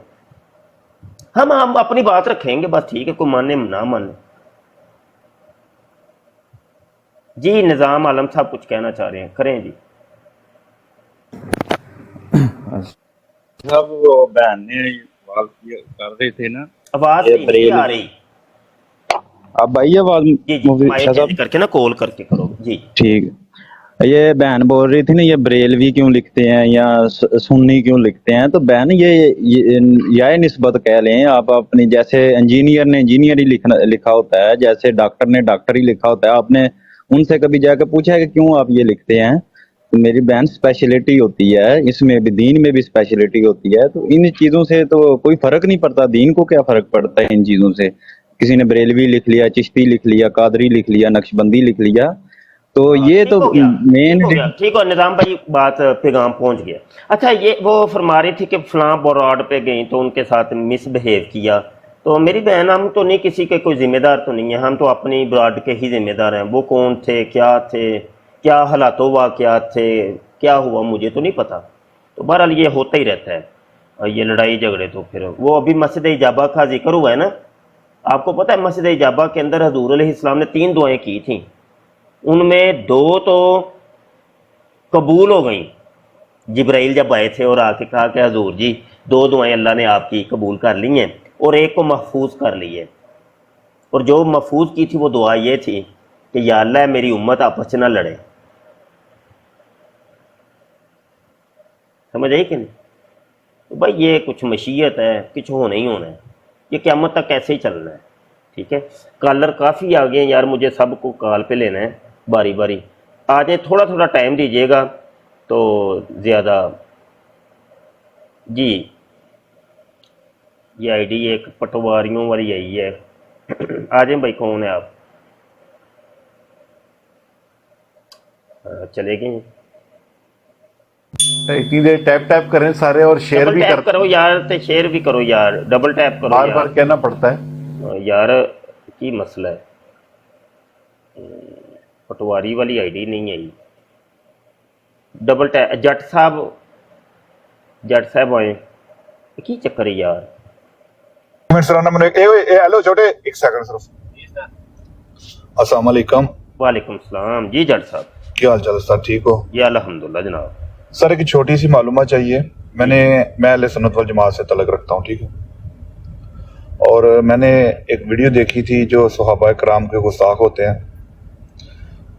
ہم اپنی بات رکھیں گے بس, ٹھیک ہے, کوئی مانے نہ مانے. جی نظام عالم صاحب کچھ کہنا چاہ رہے ہیں, کریں جی. صاحب وہ بہن نے سوال کر رہے تھے نا, آواز نہیں آ رہی. اب آئی آواز؟ جی کر کے نا کال کر کے کرو جی. ٹھیک ہے. یہ بہن بول رہی تھی نا یہ بریلوی کیوں لکھتے ہیں یا سنی کیوں لکھتے ہیں, تو بہن یہ نسبت کہہ لیں آپ اپنی, جیسے انجینئر نے انجینئر ہی لکھا ہوتا ہے, جیسے ڈاکٹر نے ڈاکٹر ہی لکھا ہوتا ہے. آپ نے ان سے کبھی جا کے پوچھا ہے کہ کیوں آپ یہ لکھتے ہیں؟ تو میری بہن اسپیشلٹی ہوتی ہے, اس میں بھی دین میں بھی اسپیشلٹی ہوتی ہے, تو ان چیزوں سے تو کوئی فرق نہیں پڑتا. دین کو کیا فرق پڑتا ہے ان چیزوں سے؟ کسی نے بریلوی لکھ لیا, چشتی لکھ لیا, قادری لکھ لیا, نقشبندی لکھ لیا, تو یہ تو مین. ٹھیک ہے نظام بھائی, بات پیغام پہنچ گیا. اچھا یہ وہ فرما رہی تھی کہ فلاں براڈ پہ گئی تو ان کے ساتھ مس بہیو کیا. تو میری بہن ہم تو نہیں کسی کے کوئی ذمہ دار تو نہیں ہے, ہم تو اپنی براڈ کے ہی ذمہ دار ہیں. وہ کون تھے, کیا حالات و واقعات تھے, کیا ہوا مجھے تو نہیں پتا. تو بہرحال یہ ہوتا ہی رہتا ہے یہ لڑائی جھگڑے. تو پھر وہ ابھی مسجد اجابہ کا ذکر ہوا ہے نا, آپ کو پتہ ہے مسجد اجابہ کے اندر حضور علیہ السلام نے 3 دعائیں کی تھیں, ان میں 2 تو قبول ہو گئیں. جبرائیل جب آئے تھے اور آ کے کہا کہ حضور جی 2 دعائیں اللہ نے آپ کی قبول کر لی ہیں اور ایک کو محفوظ کر لی ہے. اور جو محفوظ کی تھی وہ دعا یہ تھی کہ یا اللہ میری امت آپس نہ لڑے. سمجھ آئی کہ نہیں؟ تو بھائی یہ کچھ مشیت ہے, کچھ ہونا ہی ہونا ہے, یہ قیامت تک ایسے ہی چلنا ہے. ٹھیک ہے, کالر کافی آگے ہیں یار, مجھے سب کو کال پہ لینا ہے باری باری. آ جائیں, تھوڑا ٹائم دیجیے گا تو زیادہ. جی یہ آئی ڈی ایک پٹواریوں والی آئی ہے. آ جائیں بھائی, کون ہے آپ؟ چلے گئے. اتنی دیر ٹیپ کریں سارے, اور شیئر بھی کرو یار, شیئر بھی کرو یار, ڈبل ٹیپ کرو. بار بار کہنا پڑتا ہے یار, کی مسئلہ ہے. پٹواری والی آئی ڈی نہیں آئی. Double tape. جٹ صاحب آئے, کی چکر ہے یار. ہیلو چھوٹے, ایک سیکنڈ صرف. السلام علیکم. وعلیکم السلام. جی جٹ صاحب کیا حال چال ہے سر, ٹھیک ہو؟ جی الحمدللہ جناب. سر ایک چھوٹی سی معلومات چاہیے. میں اہل سنت والجماعت سے تعلق رکھتا ہوں, ٹھیک ہے, اور میں نے ایک ویڈیو دیکھی تھی جو صحابہ کرام کے گستاخ ہوتے ہیں,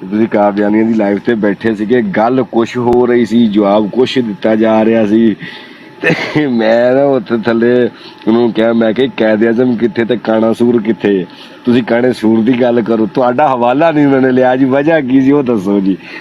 ਤੁਸੀਂ ਕਾਦੀਆਨੀਆਂ ਦੀ ਲਾਈਵ ਤੇ ਬੈਠੇ ਸੀਗੇ, ਗੱਲ ਕੁਛ ਹੋ ਰਹੀ ਸੀ, ਜਵਾਬ ਕੁਛ ਦਿੱਤਾ ਜਾ ਰਿਹਾ ਸੀ ਤੇ ਮੈਂ ਨਾ ਉੱਥੇ ਥੱਲੇ ਉਹਨੂੰ ਕਿਹਾ, ਮੈਂ ਕਿ ਕਾਇਦ ਆਜ਼ਮ ਕਿੱਥੇ ਤੇ ਕਾਣਾ ਸੂਰ ਕਿੱਥੇ? ਤੁਸੀਂ ਕਾਣੇ ਸੂਰ ਦੀ ਗੱਲ ਕਰੋ, ਤੁਹਾਡਾ ਹਵਾਲਾ ਨਹੀਂ ਉਹਨਾਂ ਨੇ ਲਿਆ ਜੀ, ਵਜ੍ਹਾ ਕੀ ਸੀ ਉਹ ਦੱਸੋ ਜੀ।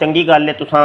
ਚੰਗੀ ਗੱਲ ਹੈ ਤੁਸਾਂ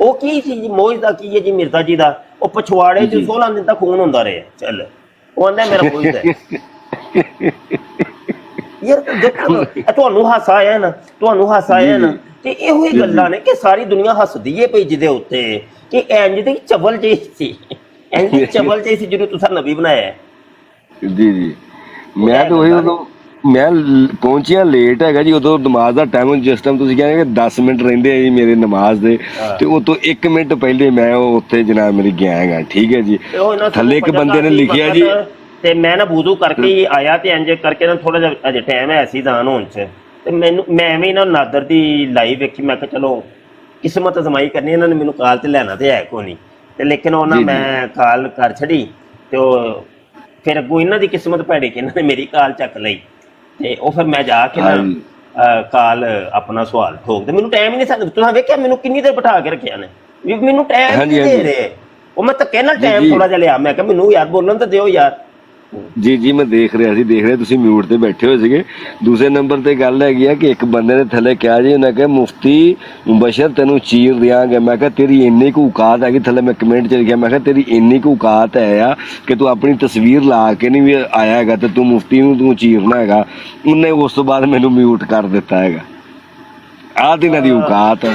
ਉਹ ਕੀ ਸੀ ਜੀ, ਮੌਜਦਾ ਕੀ ਹੈ ਜੀ ਮਿਰਜ਼ਾ ਜੀ ਦਾ? ਉਹ ਪਛਵਾੜੇ 'ਚ 16 ਦਿਨ ਤੱਕ ਖੂਨ ਹੁੰਦਾ ਰਿਹਾ, ਚੱਲ ਉਹ ਆਂਦਾ ਮੇਰਾ ਮੌਜਦਾ ਯਾਰ ਦੇਖੋ ਤੁਹਾਨੂੰ ਹਾਸਾ ਆਇਆ ਨਾ, ਤੁਹਾਨੂੰ ਹਾਸਾ ਆਇਆ ਨਾ, ਤੇ ਇਹੋ ਹੀ ਗੱਲਾਂ ਨੇ ਕਿ ਸਾਰੀ ਦੁਨੀਆ ਹੱਸਦੀ ਏ ਪਈ ਜਿਹਦੇ ਉੱਤੇ ਕਿ ਇੰਜ ਦੀ ਚਵਲ ਜਿਹੀ ਸੀ, ਇੰਜ ਦੀ ਚਵਲ ਜਿਹੀ ਸੀ ਜਿਹਨੂੰ ਤੁਸੀਂ ਨਬੀ ਬਣਾਇਆ। ਜੀ ਜੀ ਮੈਂ ਤਾਂ ਉਹੀ ਉਦੋਂ ਮੈਂ ਪਹੁੰਚਿਆ ਲੇਟ ਹੈਗਾ ਜੀ, ਉਦੋਂ ਨਮਾਜ਼ ਦਾ ਟਾਈਮ, ਜਿਸ ਟਾਈਮ ਤੁਸੀਂ ਕਹਿੰਦੇ ਕਿ 10 ਮਿੰਟ ਰਹਿੰਦੇ ਆ ਜੀ ਮੇਰੇ ਨਮਾਜ਼ ਦੇ, ਤੇ ਉਹ ਤੋਂ 1 ਮਿੰਟ ਪਹਿਲੇ ਮੈਂ ਉਹ ਉੱਥੇ ਜਨਾਬ ਮੇਰੀ ਗਿਆ ਹੈਗਾ, ਠੀਕ ਹੈ ਜੀ। ਥੱਲੇ ਇੱਕ ਬੰਦੇ ਨੇ ਲਿਖਿਆ ਜੀ, ਤੇ ਮੈਂ ਨਾ ਵੁਜ਼ੂ ਕਰਕੇ ਹੀ ਆਇਆ ਤੇ ਇੰਜ ਕਰਕੇ ਨਾ ਥੋੜਾ ਜਿਹਾ ਅਜੇ ਟਾਈਮ ਹੈ ਸੀ ਦਾਨ ਹੋਣ ਚ, ਤੇ ਮੈਂ ਐਵੇਂ ਨਾ ਨਾਦਰ ਦੀ ਲਾਈਵ ਵੇਖੀ, ਮੈਂ ਕਿਹਾ ਚਲੋ ਕਿਸਮਤ ਅਜ਼ਮਾਈ ਕਰਨੀ, ਇਹਨਾਂ ਨੇ ਮੈਨੂੰ ਕਾਲ ਤੇ ਲੈਣਾ ਤੇ ਹੈ ਕੋਈ ਨਹੀਂ, ਤੇ ਲੇਕਿਨ ਉਹਨਾਂ ਮੈਂ ਕਾਲ ਕਰ ਛੱਡੀ, ਤੇ ਉਹ ਫਿਰ ਅੱਗੋਂ ਇਹਨਾਂ ਦੀ ਕਿਸਮਤ ਭੈੜੀ ਕਿ ਇਹਨਾਂ ਨੇ ਮੇਰੀ ਕਾਲ ਚੱਕ ਲਈ, ਤੇ ਉਹ ਫਿਰ ਮੈਂ ਜਾ ਕੇ ਨਾ ਕਾਲ ਆਪਣਾ ਸਵਾਲ ਠੋਕਦੇ, ਮੈਨੂੰ ਟਾਈਮ ਹੀ ਨਹੀਂ ਸਕਦਾ। ਤੁਸੀਂ ਵੇਖਿਆ ਮੈਨੂੰ ਕਿੰਨੀ ਦੇਰ ਬਿਠਾ ਕੇ ਰੱਖਿਆ ਨੇ, ਵੀ ਮੈਨੂੰ ਟਾਈਮ ਨਹੀਂ ਦੇ ਰਹੇ, ਉਹ ਮੈਂ ਧੱਕੇ ਨਾਲ ਟਾਈਮ ਥੋੜਾ ਜਿਹਾ ਲਿਆ, ਮੈਂ ਕਿਹਾ ਮੈਨੂੰ ਯਾਰ ਬੋਲਣ ਤਾਂ ਦਿਓ ਯਾਰ। ਜੀ ਜੀ ਮੈਂ ਦੇਖ ਰਿਹਾ ਤੁਸੀਂ ਮਿਊਟ ਤੇ ਬੈਠੇ ਹੋਏ ਸੀਗੇ। ਦੂਸਰੇ ਨੰਬਰ ਤੇ ਗੱਲ ਹੈਗੀ ਆ ਕਿ ਇੱਕ ਬੰਦੇ ਨੇ ਥੱਲੇ ਕਿਹਾ ਜੀ, ਉਹਨੇ ਕਿਹਾ ਮੁਫਤੀ ਮੁਬਸ਼ਰ ਤੈਨੂੰ ਚੀਰ ਦਿਆਂਗੇ। ਮੈਂ ਕਿਹਾ ਤੇਰੀ ਇੰਨੀ ਕੁ ਔਕਾਤ ਹੈਗੀ, ਥੱਲੇ ਮੈਂ ਕਮੈਂਟ ਚ ਲਿਖਿਆ, ਮੈਂ ਕਿਹਾ ਤੇਰੀ ਇੰਨੀ ਕੁ ਔਕਾਤ ਹੈ ਆ ਕਿ ਤੂੰ ਆਪਣੀ ਤਸਵੀਰ ਲਾ ਕੇ ਨਹੀਂ ਵੀ ਆਇਆ ਹੈਗਾ ਤੇ ਤੂੰ ਮੁਫਤੀ ਨੂੰ ਤੂੰ ਚੀਰਨਾ ਹੈਗਾ। ਉਹਨੇ ਉਸ ਤੋਂ ਬਾਅਦ ਮੈਨੂੰ ਮਿਊਟ ਕਰ ਦਿੱਤਾ ਹੈਗਾ। ਆਹ ਦਿਨਾਂ ਦੀ ਔਕਾਤ ਹੈ।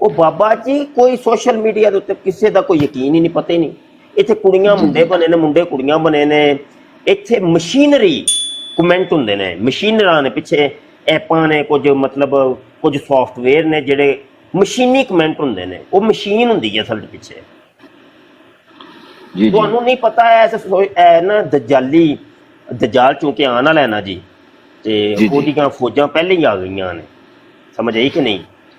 ਉਹ ਬਾਬਾ ਜੀ ਕੋਈ ਸੋਸ਼ਲ ਮੀਡੀਆ ਦੇ ਉੱਤੇ ਕਿਸੇ ਦਾ ਕੋਈ ਯਕੀਨ ਹੀ ਨਹੀਂ, ਪਤਾ ਹੀ ਨਹੀਂ। ਇੱਥੇ ਕੁੜੀਆਂ ਮੁੰਡੇ ਬਣੇ ਨੇ, ਮੁੰਡੇ ਕੁੜੀਆਂ ਬਣੇ ਨੇ, ਇੱਥੇ ਮਸ਼ੀਨਰੀ ਕਮੈਂਟ ਹੁੰਦੇ ਨੇ, ਮਸ਼ੀਨਰਾਂ ਨੇ ਪਿੱਛੇ, ਐਪਾਂ ਨੇ, ਕੁਝ ਮਤਲਬ ਕੁਝ ਸੌਫਟਵੇਅਰ ਨੇ ਜਿਹੜੇ ਮਸ਼ੀਨੀ ਕਮੈਂਟ ਹੁੰਦੇ ਨੇ, ਉਹ ਮਸ਼ੀਨ ਹੁੰਦੀ ਹੈ ਅਸਲ ਦੇ ਪਿੱਛੇ। ਤੁਹਾਨੂੰ ਨਹੀਂ ਪਤਾ ਐ ਨਾ ਦਜਾਲ ਚੂੰਕਿ ਆਉਣ ਵਾਲਾ ਹੈ ਨਾ ਜੀ, ਤੇ ਉਹਦੀਆਂ ਫੌਜਾਂ ਪਹਿਲੇ ਹੀ ਆ ਗਈਆਂ ਨੇ, ਸਮਝ ਆਈ ਕਿ ਨਹੀਂ?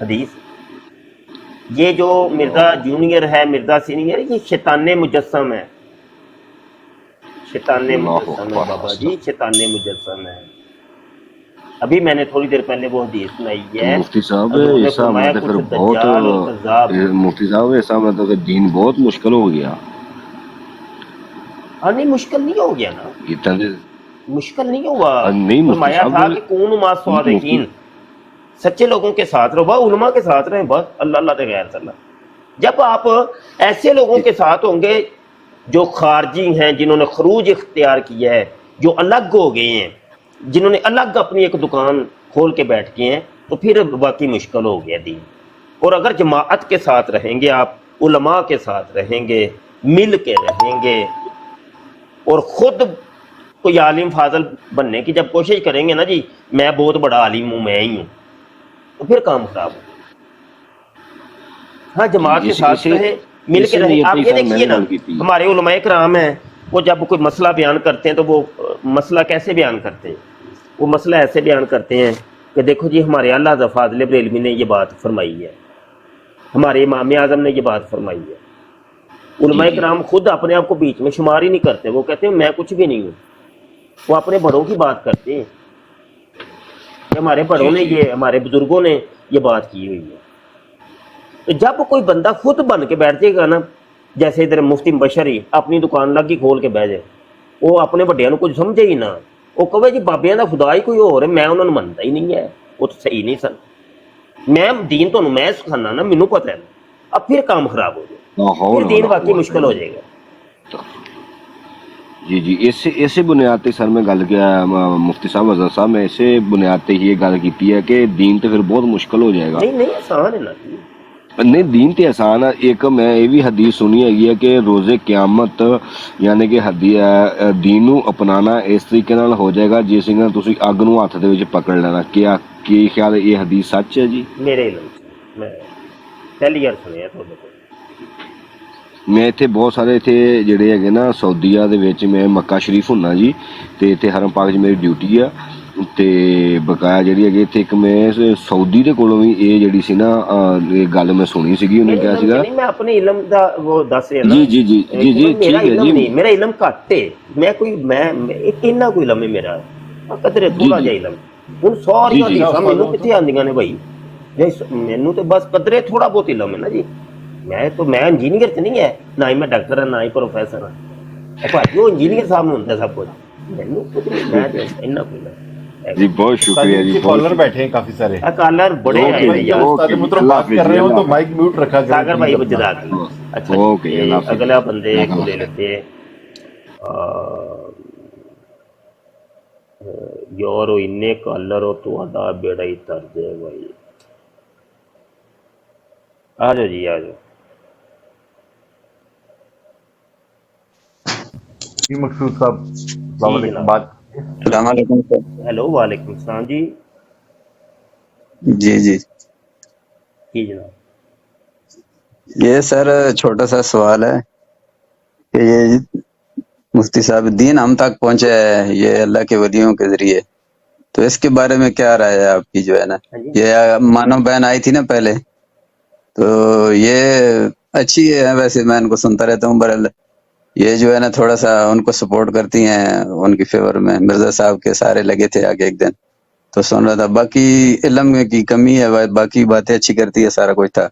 حدیث. یہ جو مرزا جونیئر ہے مرزا سینئر یہ شیطان مجسم ہے, شیطان مجسم ہے بابا جی, شیطان مجسم ہے. ابھی میں نے تھوڑی دیر پہلے وہ حدیث سنائی ہے. مفتی صاحب حضور نے ایسا فرمایا مطلب کچھ پھر دجال اور کذاب. بہت مفتی صاحب ایسا مطلب کہ دین بہت مشکل ہو گیا. ہاں نہیں مشکل نہیں ہو گیا نا, اتنا مشکل نہیں ہوا. نہیں مفتی فرمایا تھا صاحب کہ کون ما صادقین, سچے لوگوں کے ساتھ رہو, بس علماء کے ساتھ رہیں, بس اللہ اللہ غیر صلی اللہ. جب آپ ایسے لوگوں کے ساتھ ہوں گے جو خارجی ہیں, جنہوں نے خروج اختیار کیا ہے, جو الگ ہو گئے ہیں, جنہوں نے الگ اپنی ایک دکان کھول کے بیٹھ گئے ہیں, تو پھر واقعی مشکل ہو گیا دین. اور اگر جماعت کے ساتھ رہیں گے, آپ علماء کے ساتھ رہیں گے, مل کے رہیں گے, اور خود کوئی عالم فاضل بننے کی جب کوشش کریں گے نا جی, میں بہت بڑا عالم ہوں, میں ہی ہوں, تو پھر کام خراب ہو. ہاں جماعت کے ساتھ رہیں, مل کے رہیں. آپ یہ دیکھیے نا ہمارے علماء کرام ہیں, وہ جب کوئی مسئلہ بیان کرتے ہیں تو وہ مسئلہ کیسے بیان کرتے ہیں؟ وہ مسئلہ ایسے بیان کرتے ہیں کہ دیکھو جی ہمارے اعلیٰ حضرت فاضل بریلوی نے یہ بات فرمائی ہے, ہمارے امام اعظم نے یہ بات فرمائی ہے. علماء کرام خود اپنے آپ کو بیچ میں شمار ہی نہیں کرتے, وہ کہتے ہیں میں کچھ بھی نہیں ہوں. وہ اپنے بڑوں کی بات کرتے ہیں کہ ہمارے بڑوں نے یہ, ہمارے بزرگوں نے یہ بات کی ہوئی ہے. تو جب کوئی بندہ خود بن کے بیٹھ جائے گا نا, جیسے ادھر مفتی مبشری اپنی دکان لگ ہی کھول کے بہ جائے, وہ اپنے بڑیاں کچھ سمجھے ہی نہ, وہ کہے جی بابیاں دا خدا ہی کوئی اور ہے, میں انہوں نے منتا ہی نہیں ہے, وہ تو صحیح نہیں سن, میں دین تو میں سکھانا نا, مینوں پتہ ہے. اب پھر کام خراب ہو جائے, پھر دین واقعی مشکل ہو جائے گا. جی جی اسی بنیاد تے سر میں گل کیا مفتی صاحب حضرت صاحب میں اسے بنیاد تے یہ گل کی ہے کہ دین تے پھر بہت مشکل ہو جائے گا. نہیں آسان ہے نا, نہیں دین تے آسان ہے. ایک میں یہ بھی حدیث سنی ہے کہ روز قیامت یعنی کہ دین نو اپنانا اس طریقے نال ہو جائے گا جس طرح تسی اگ نو ہاتھ دے وچ پکڑ لینا. کیا کی خیال ہے, یہ حدیث سچ ہے جی؟ میرے علم سے میں پہلی بار سنیا تھوڑے کو. میں اتنے بہت سارے اتنے جڑے ہے نا سعودیہ دے وچ میں مکہ شریف ہونا جی, تے اتنے حرم پاک میری ڈیوٹی ہے, تے بقایا جڑی ہے اتنے ایک میں سعودی دے کولوں بھی یہ جڑی سی نا گل میں سنی سیگی, انہیں کیا سیگا میں اپنے علم دا وہ دس رہا نا. جی جی جی جی جی ٹھیک ہے جی. میرا علم گھٹ ہے, میں کوئی اتنا کوئی علم ہے میرا, قدرے تھوڑا جہا علم. ہوں ساری حدیثاں مینوں کتنے آندیاں نے بھائی, مینوں تو بس قدرے تھوڑا بہت علم ہے نا جی. میں انجینئر تو نہیں ہے, نہ ہی میں ڈاکٹر ہاں, نہ ہی پروفیسر ہاں. بھائی وہ انجینئر صاحب میں ہوتا سب کچھ, مینوں کچھ نہیں, میں اتنا کوئی نہیں. جی بہت شکریہ جی. کالر بیٹھے ہیں کافی سارے, کالر بڑے ہیں. استاد محترم بات کر رہے ہو تو مائک میوٹ رکھا کریں. ساگر بھائی جزاک اللہ. اچھا اگلا بندے کو لے لیتے ہیں. یارو انے کالر ہو تو بیڑا ہی تر جائے بھائی. آ جاؤ جی, آ جاؤ. جی مقصود صاحب السلام علیکم. بات السلام علیکم سر. ہیلو وعلیکم السلام جی. جی جی جی جناب. یہ سر چھوٹا سا سوال ہے کہ یہ مفتی صاحب دین ہم تک پہنچا ہے یہ اللہ کے ولیوں کے ذریعے, تو اس کے بارے میں کیا رائے ہے آپ کی جو ہے نا؟ یہ مانو بہن آئی تھی نا پہلے, تو یہ اچھی ہے ویسے, میں ان کو سنتا رہتا ہوں, برحال یہ جو ہے نا تھوڑا سا ان کو سپورٹ کرتی ہیں ان کی فیور میں. مرزا صاحب کے سارے لگے تھے آگے ایک دن, تو سن رہا تھا. باقی علم کی کمی ہے, باقی باتیں اچھی کرتی ہے, سارا کچھ تھا.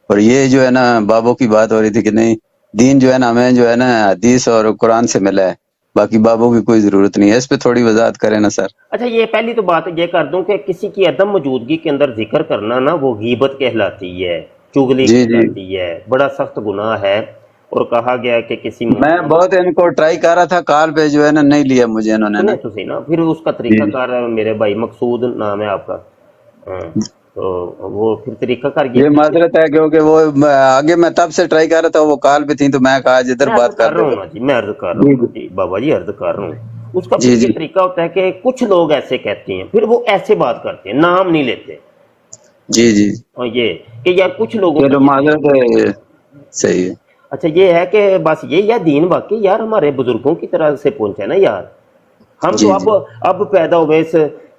اور یہ جو ہے نا بابوں کی بات ہو رہی تھی کہ نہیں دین جو ہے نا ہمیں جو ہے نا حدیث اور قرآن سے ملا ہے, باقی بابوں کی کوئی ضرورت نہیں ہے. اس پہ تھوڑی وضاحت کریں نا سر. اچھا یہ پہلی تو بات یہ کر دوں کہ کسی کی عدم موجودگی کے اندر ذکر کرنا نا وہ غیبت کہلاتی ہے, چغلی کہلاتی ہے, بڑا سخت گناہ ہے. اور کہا گیا کہ کسی میں بہت ان کو ٹرائی کر رہا تھا, کال پہ جو ہے نا نہیں لیا مجھے انہوں نے نا. پھر اس کا طریقہ کار میرے بھائی مقصود نام ہے آپ کا, تو وہ پھر طریقہ کار یہ معذرت ہے کیونکہ وہ آگے میں تب سے ٹرائی کر رہا تھا, وہ کال پہ تھی, تو میں کہا ادھر بات کر رہا ہوں جی. میں عرض کر رہا ہوں جی بابا جی, عرض کر رہا ہوں. اس کا یہ طریقہ ہوتا ہے کہ کچھ لوگ ایسے کہتے ہیں, پھر وہ ایسے بات کرتے ہیں, نام نہیں لیتے. جی جی. اور یہ کہ یار کچھ لوگوں کو معذرت ہے. صحیح ہے. اچھا یہ ہے کہ بس یہ یا دین واقعی یار ہمارے بزرگوں کی طرح سے پہنچا ہے نا یار. ہم تو اب پیدا ہوئے اس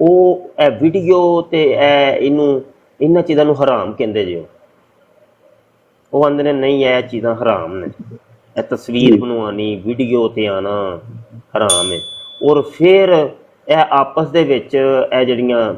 ਉਹ ਇਹ ਵੀਡੀਓ ਤੇ ਇਹਨਾਂ ਚੀਜ਼ਾਂ ਨੂੰ ਹਰਾਮ ਕਹਿੰਦੇ ਜੇ। ਉਹ ਆਂਦੇ ਨੇ ਨਹੀਂ ਇਹ ਚੀਜ਼ਾਂ ਹਰਾਮ ਨੇ, ਇਹ ਤਸਵੀਰ ਬਣਵਾਉਣੀ, ਵੀਡੀਓ ਤੇ ਆਣਾ ਹਰਾਮ ਹੈ। ਔਰ ਫਿਰ ਇਹ ਆਪਸ ਦੇ ਵਿੱਚ ਇਹ ਜਿਹੜੀਆਂ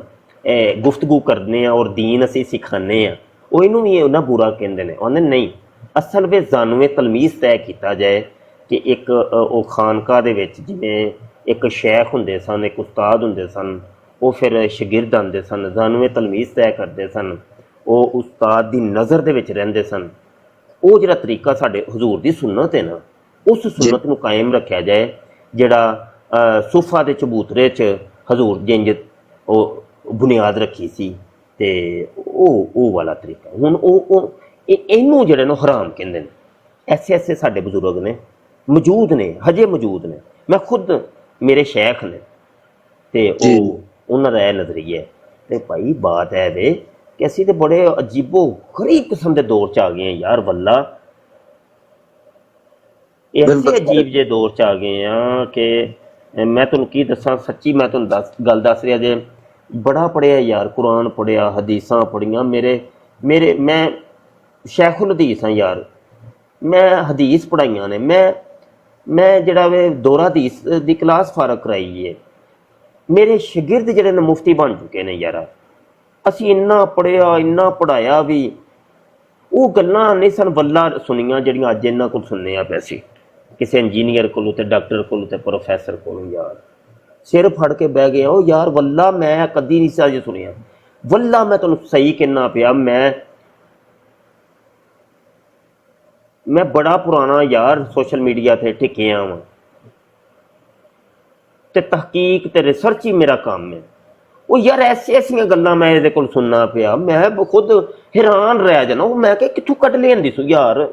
ਗੁਫ਼ਤਗੂ ਕਰਦੇ ਆ ਔਰ ਦੀਨ ਅਸੀਂ ਸਿਖਾਉਂਦੇ ਆ, ਉਹ ਇਹਨੂੰ ਵੀ ਉਹਨਾਂ ਬੁਰਾ ਕਹਿੰਦੇ ਨੇ। ਉਹਨੇ ਨਹੀਂ, ਅਸਲ ਵਿੱਚ ਜਾਨਵੇਂ ਤਲਮੀਜ਼ ਤੈਅ ਕੀਤਾ ਜਾਏ ਕਿ ਇੱਕ ਉਹ ਖਾਨਕਾ ਦੇ ਵਿੱਚ ਜਿਵੇਂ ਇੱਕ ਸ਼ੈਖ ਹੁੰਦੇ ਸਨ, ਇੱਕ ਉਸਤਾਦ ਹੁੰਦੇ ਸਨ, ਉਹ ਫਿਰ ਸ਼ਾਗਿਰਦ ਆਉਂਦੇ ਸਨ, ਜਾਨਵੇਂ ਤਲਮੀਜ਼ ਤੈਅ ਕਰਦੇ ਸਨ, ਉਹ ਉਸਤਾਦ ਦੀ ਨਜ਼ਰ ਦੇ ਵਿੱਚ ਰਹਿੰਦੇ ਸਨ। ਉਹ ਜਿਹੜਾ ਤਰੀਕਾ ਸਾਡੇ ਹਜ਼ੂਰ ਦੀ ਸੁਨਨਤ ਹੈ ਨਾ, ਉਸ ਸੁਨਨਤ ਨੂੰ ਕਾਇਮ ਰੱਖਿਆ ਜਾਏ ਜਿਹੜਾ ਸੂਫਾ ਦੇ ਚਬੂਤਰੇ 'ਚ ਹਜ਼ੂਰ ਜਿੰਜ ਉਹ ਬੁਨਿਆਦ ਰੱਖੀ ਸੀ, ਤੇ ਉਹ ਵਾਲਾ ਤਰੀਕਾ। ਹੁਣ ਇਹਨੂੰ ਜਿਹੜੇ ਨੂੰ ਹਰਾਮ ਕਹਿੰਦੇ ਨੇ। ਐਸੇ ਐਸੇ ਸਾਡੇ ਬਜ਼ੁਰਗ ਨੇ, ਮੌਜੂਦ ਨੇ, ਹਜੇ ਮੌਜੂਦ ਨੇ। ਮੈਂ ਖੁਦ, ਮੇਰੇ ਸ਼ੈਖ ਨੇ, ਤੇ ਉਹਨਾਂ ਦਾ ਇਹ ਨਜ਼ਰੀਆ ਹੈ। ਤੇ ਭਾਈ ਬਾਤ ਹੈ ਵੇ ਕਿ ਅਸੀਂ ਤੇ ਬੜੇ ਅਜੀਬੋ ਗਰੀਬ ਕਿਸਮ ਦੇ ਦੌਰ 'ਚ ਆ ਗਏ ਹਾਂ ਯਾਰ ਵੱਲਾ। ਐਸੇ ਅਜੀਬ ਜੇ ਦੌਰ 'ਚ ਆ ਗਏ ਹਾਂ ਕਿ ਮੈਂ ਤੁਹਾਨੂੰ ਕੀ ਦੱਸਾਂ, ਸੱਚੀ ਮੈਂ ਤੁਹਾਨੂੰ ਗੱਲ ਦੱਸ ਰਿਹਾ ਜੇ। ਬੜਾ ਪੜ੍ਹਿਆ ਯਾਰ, ਕੁਰਾਨ ਪੜ੍ਹਿਆ, ਹਦੀਸਾਂ ਪੜ੍ਹੀਆਂ। ਮੈਂ ਸ਼ੈਖੁਲ ਹਦੀਸ ਹਾਂ ਯਾਰ, ਮੈਂ ਹਦੀਸ ਪੜ੍ਹਾਈਆਂ ਨੇ। ਮੈਂ ਜਿਹੜਾ ਵੇ ਦੋਰਾ ਹਦੀਸ ਦੀ ਕਲਾਸ ਫਾਰਗ ਕਰਾਈ ਹੈ। ਮੇਰੇ ਸ਼ਾਗਿਰਦ ਜਿਹੜੇ ਨੇ ਮੁਫਤੀ ਬਣ ਚੁੱਕੇ ਨੇ ਯਾਰ। ਅਸੀਂ ਇੰਨਾ ਪੜ੍ਹਿਆ, ਇੰਨਾ ਪੜ੍ਹਾਇਆ ਵੀ, ਉਹ ਗੱਲਾਂ ਨਹੀਂ ਸਨ ਵੱਲਾ ਸੁਣੀਆਂ ਜਿਹੜੀਆਂ ਅੱਜ ਇਹਨਾਂ ਕੋਲ ਸੁਣਨੇ ਆ ਪਏ ਸੀ, ਕਿਸੇ ਇੰਜੀਨੀਅਰ ਕੋਲੋਂ ਤੇ ਡਾਕਟਰ ਕੋਲੋਂ ਤੇ ਪ੍ਰੋਫੈਸਰ ਕੋਲੋਂ। ਯਾਰ ਸਿਰ ਫੜ ਕੇ ਬਹਿ ਗਿਆ ਉਹ ਯਾਰ, ਵੱਲਾ ਮੈਂ ਕਦੀ ਨਹੀਂ ਸੀ ਸੁਣਿਆ। ਵੱਲਾ ਮੈਂ ਤੁਹਾਨੂੰ ਸਹੀ ਕਹਿਣਾ ਪਿਆ, ਮੈਂ ਬੜਾ ਪੁਰਾਣਾ ਯਾਰ ਸੋਸ਼ਲ ਮੀਡੀਆ ਤੇ ਟਿਕਿਆ ਵਾਂ, ਤੇ ਤਹਕੀਕ ਤੇ ਰਿਸਰਚ ਹੀ ਮੇਰਾ ਕੰਮ ਹੈ। ਉਹ ਯਾਰ ਐਸੀਆਂ ਗੱਲਾਂ ਮੈਂ ਇਹਦੇ ਕੋਲ ਸੁਣਨਾ ਪਿਆ, ਮੈਂ ਖੁਦ ਹੈਰਾਨ ਰਹਿ ਜਾਣਾ। ਉਹ ਮੈਂ ਕਿਹਾ ਕਿੱਥੋਂ ਕੱਢ ਲੈਂਦੀ ਸੂ ਯਾਰ।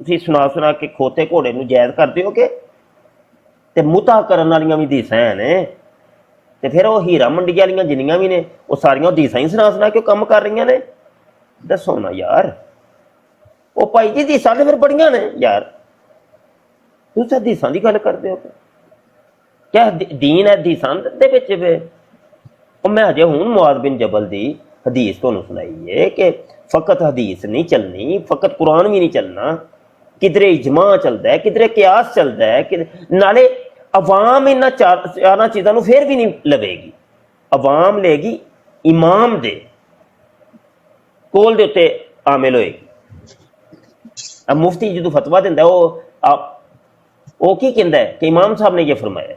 ਤੁਸੀਂ ਸੁਣਾ ਕੇ ਖੋਤੇ ਘੋੜੇ ਨੂੰ ਜਾਇਜ਼ ਕਰਦੇ ਹੋ ਕਿ ਤੇ ਮੁਤਾ ਕਰਨ ਵਾਲੀਆਂ ਵੀ ਹਦੀਸਾਂ ਨੇ। ਤੇ ਫਿਰ ਉਹ ਹੀਰਾ ਮੰਡੀ ਵਾਲੀਆਂ ਜਿੰਨੀਆਂ ਵੀ ਨੇ ਉਹ ਸਾਰੀਆਂ ਹਦੀਸਾਂ ਹੀ ਸੁਣਾ ਕੇ ਕੰਮ ਕਰ ਰਹੀਆਂ ਨੇ। ਦੱਸੋ ਨਾ ਯਾਰ, ਉਹ ਭਾਈ ਜੀ ਹਦੀਸਾਂ ਤੇ ਫਿਰ ਬੜੀਆਂ ਨੇ ਯਾਰ, ਤੁਸੀਂ ਹਦੀਸਾਂ ਦੀ ਗੱਲ ਕਰਦੇ ਹੋ ਕਿਆ ਦੀਨ ਹੈ ਹਦੀਸਾਂ ਦੇ ਵਿੱਚ ਵੇ। ਉਹ ਮੈਂ ਅਜੇ ਹੁਣ ਮੁਆਜ਼ ਬਿਨ ਜਬਲ ਦੀ ਹਦੀਸ ਤੁਹਾਨੂੰ ਸੁਣਾਈ ਹੈ ਕਿ ਫਕਤ ਹਦੀਸ ਨਹੀਂ ਚੱਲਣੀ, ਫਕਤ ਕੁਰਾਨ ਵੀ ਨਹੀਂ ਚੱਲਣਾ, ਕਿਧਰੇ ਇਜਮਾ ਚੱਲਦਾ ਹੈ, ਕਿਧਰੇ ਕਿਆਸ ਚੱਲਦਾ ਹੈ। ਨਾਲੇ ਅਵਾਮ ਇਹਨਾਂ ਚਾਰਾਂ ਚੀਜ਼ਾਂ ਨੂੰ ਫਿਰ ਵੀ ਨਹੀਂ ਲਵੇਗੀ। ਅਵਾਮ ਲਏਗੀ ਇਮਾਮ ਦੇ ਕੋਲ ਦੇ ਉੱਤੇ ਆਮਿਲ ਹੋਏਗੀ। ਮੁਫਤੀ ਜਦੋਂ ਫਤਵਾ ਦਿੰਦਾ ਉਹ ਕੀ ਕਹਿੰਦਾ ਹੈ ਕਿ ਇਮਾਮ ਸਾਹਿਬ ਨੇ ਇਹ ਫਰਮਾਇਆ।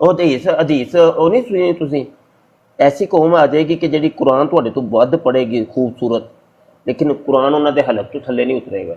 ਉਹ ਹਦੀਸ ਉਹ ਨਹੀਂ ਸੁਣੀ ਤੁਸੀਂ, ਐਸੀ ਕੌਮ ਆ ਜਾਏਗੀ ਕਿ ਜਿਹੜੀ ਕੁਰਾਨ ਤੁਹਾਡੇ ਤੋਂ ਵੱਧ ਪੜ੍ਹੇਗੀ ਖੂਬਸੂਰਤ, ਲੇਕਿਨ ਕੁਰਾਨ ਉਹਨਾਂ ਦੇ ਹਲਕ ਤੋਂ ਥੱਲੇ ਨਹੀਂ ਉਤਰੇਗਾ।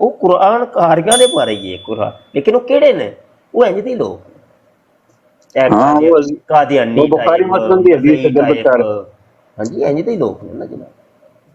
ਉਹ ਕੁਰਾਨ ਕਾਰੀਆਂ ਦੇ ਬਾਰੇ ਹੀ ਹੈ ਕੁਰਾਨ, ਲੇਕਿਨ ਉਹ ਕਿਹੜੇ ਨੇ? ਉਹ ਇੰਜ ਦੇ ਲੋਕ ਕਾਦੀਆਨੀ ਹਾਂਜੀ ਇੰਜ ਦੇ ਲੋਕ ਨੇ ਨਾ ਜਨਾਬ।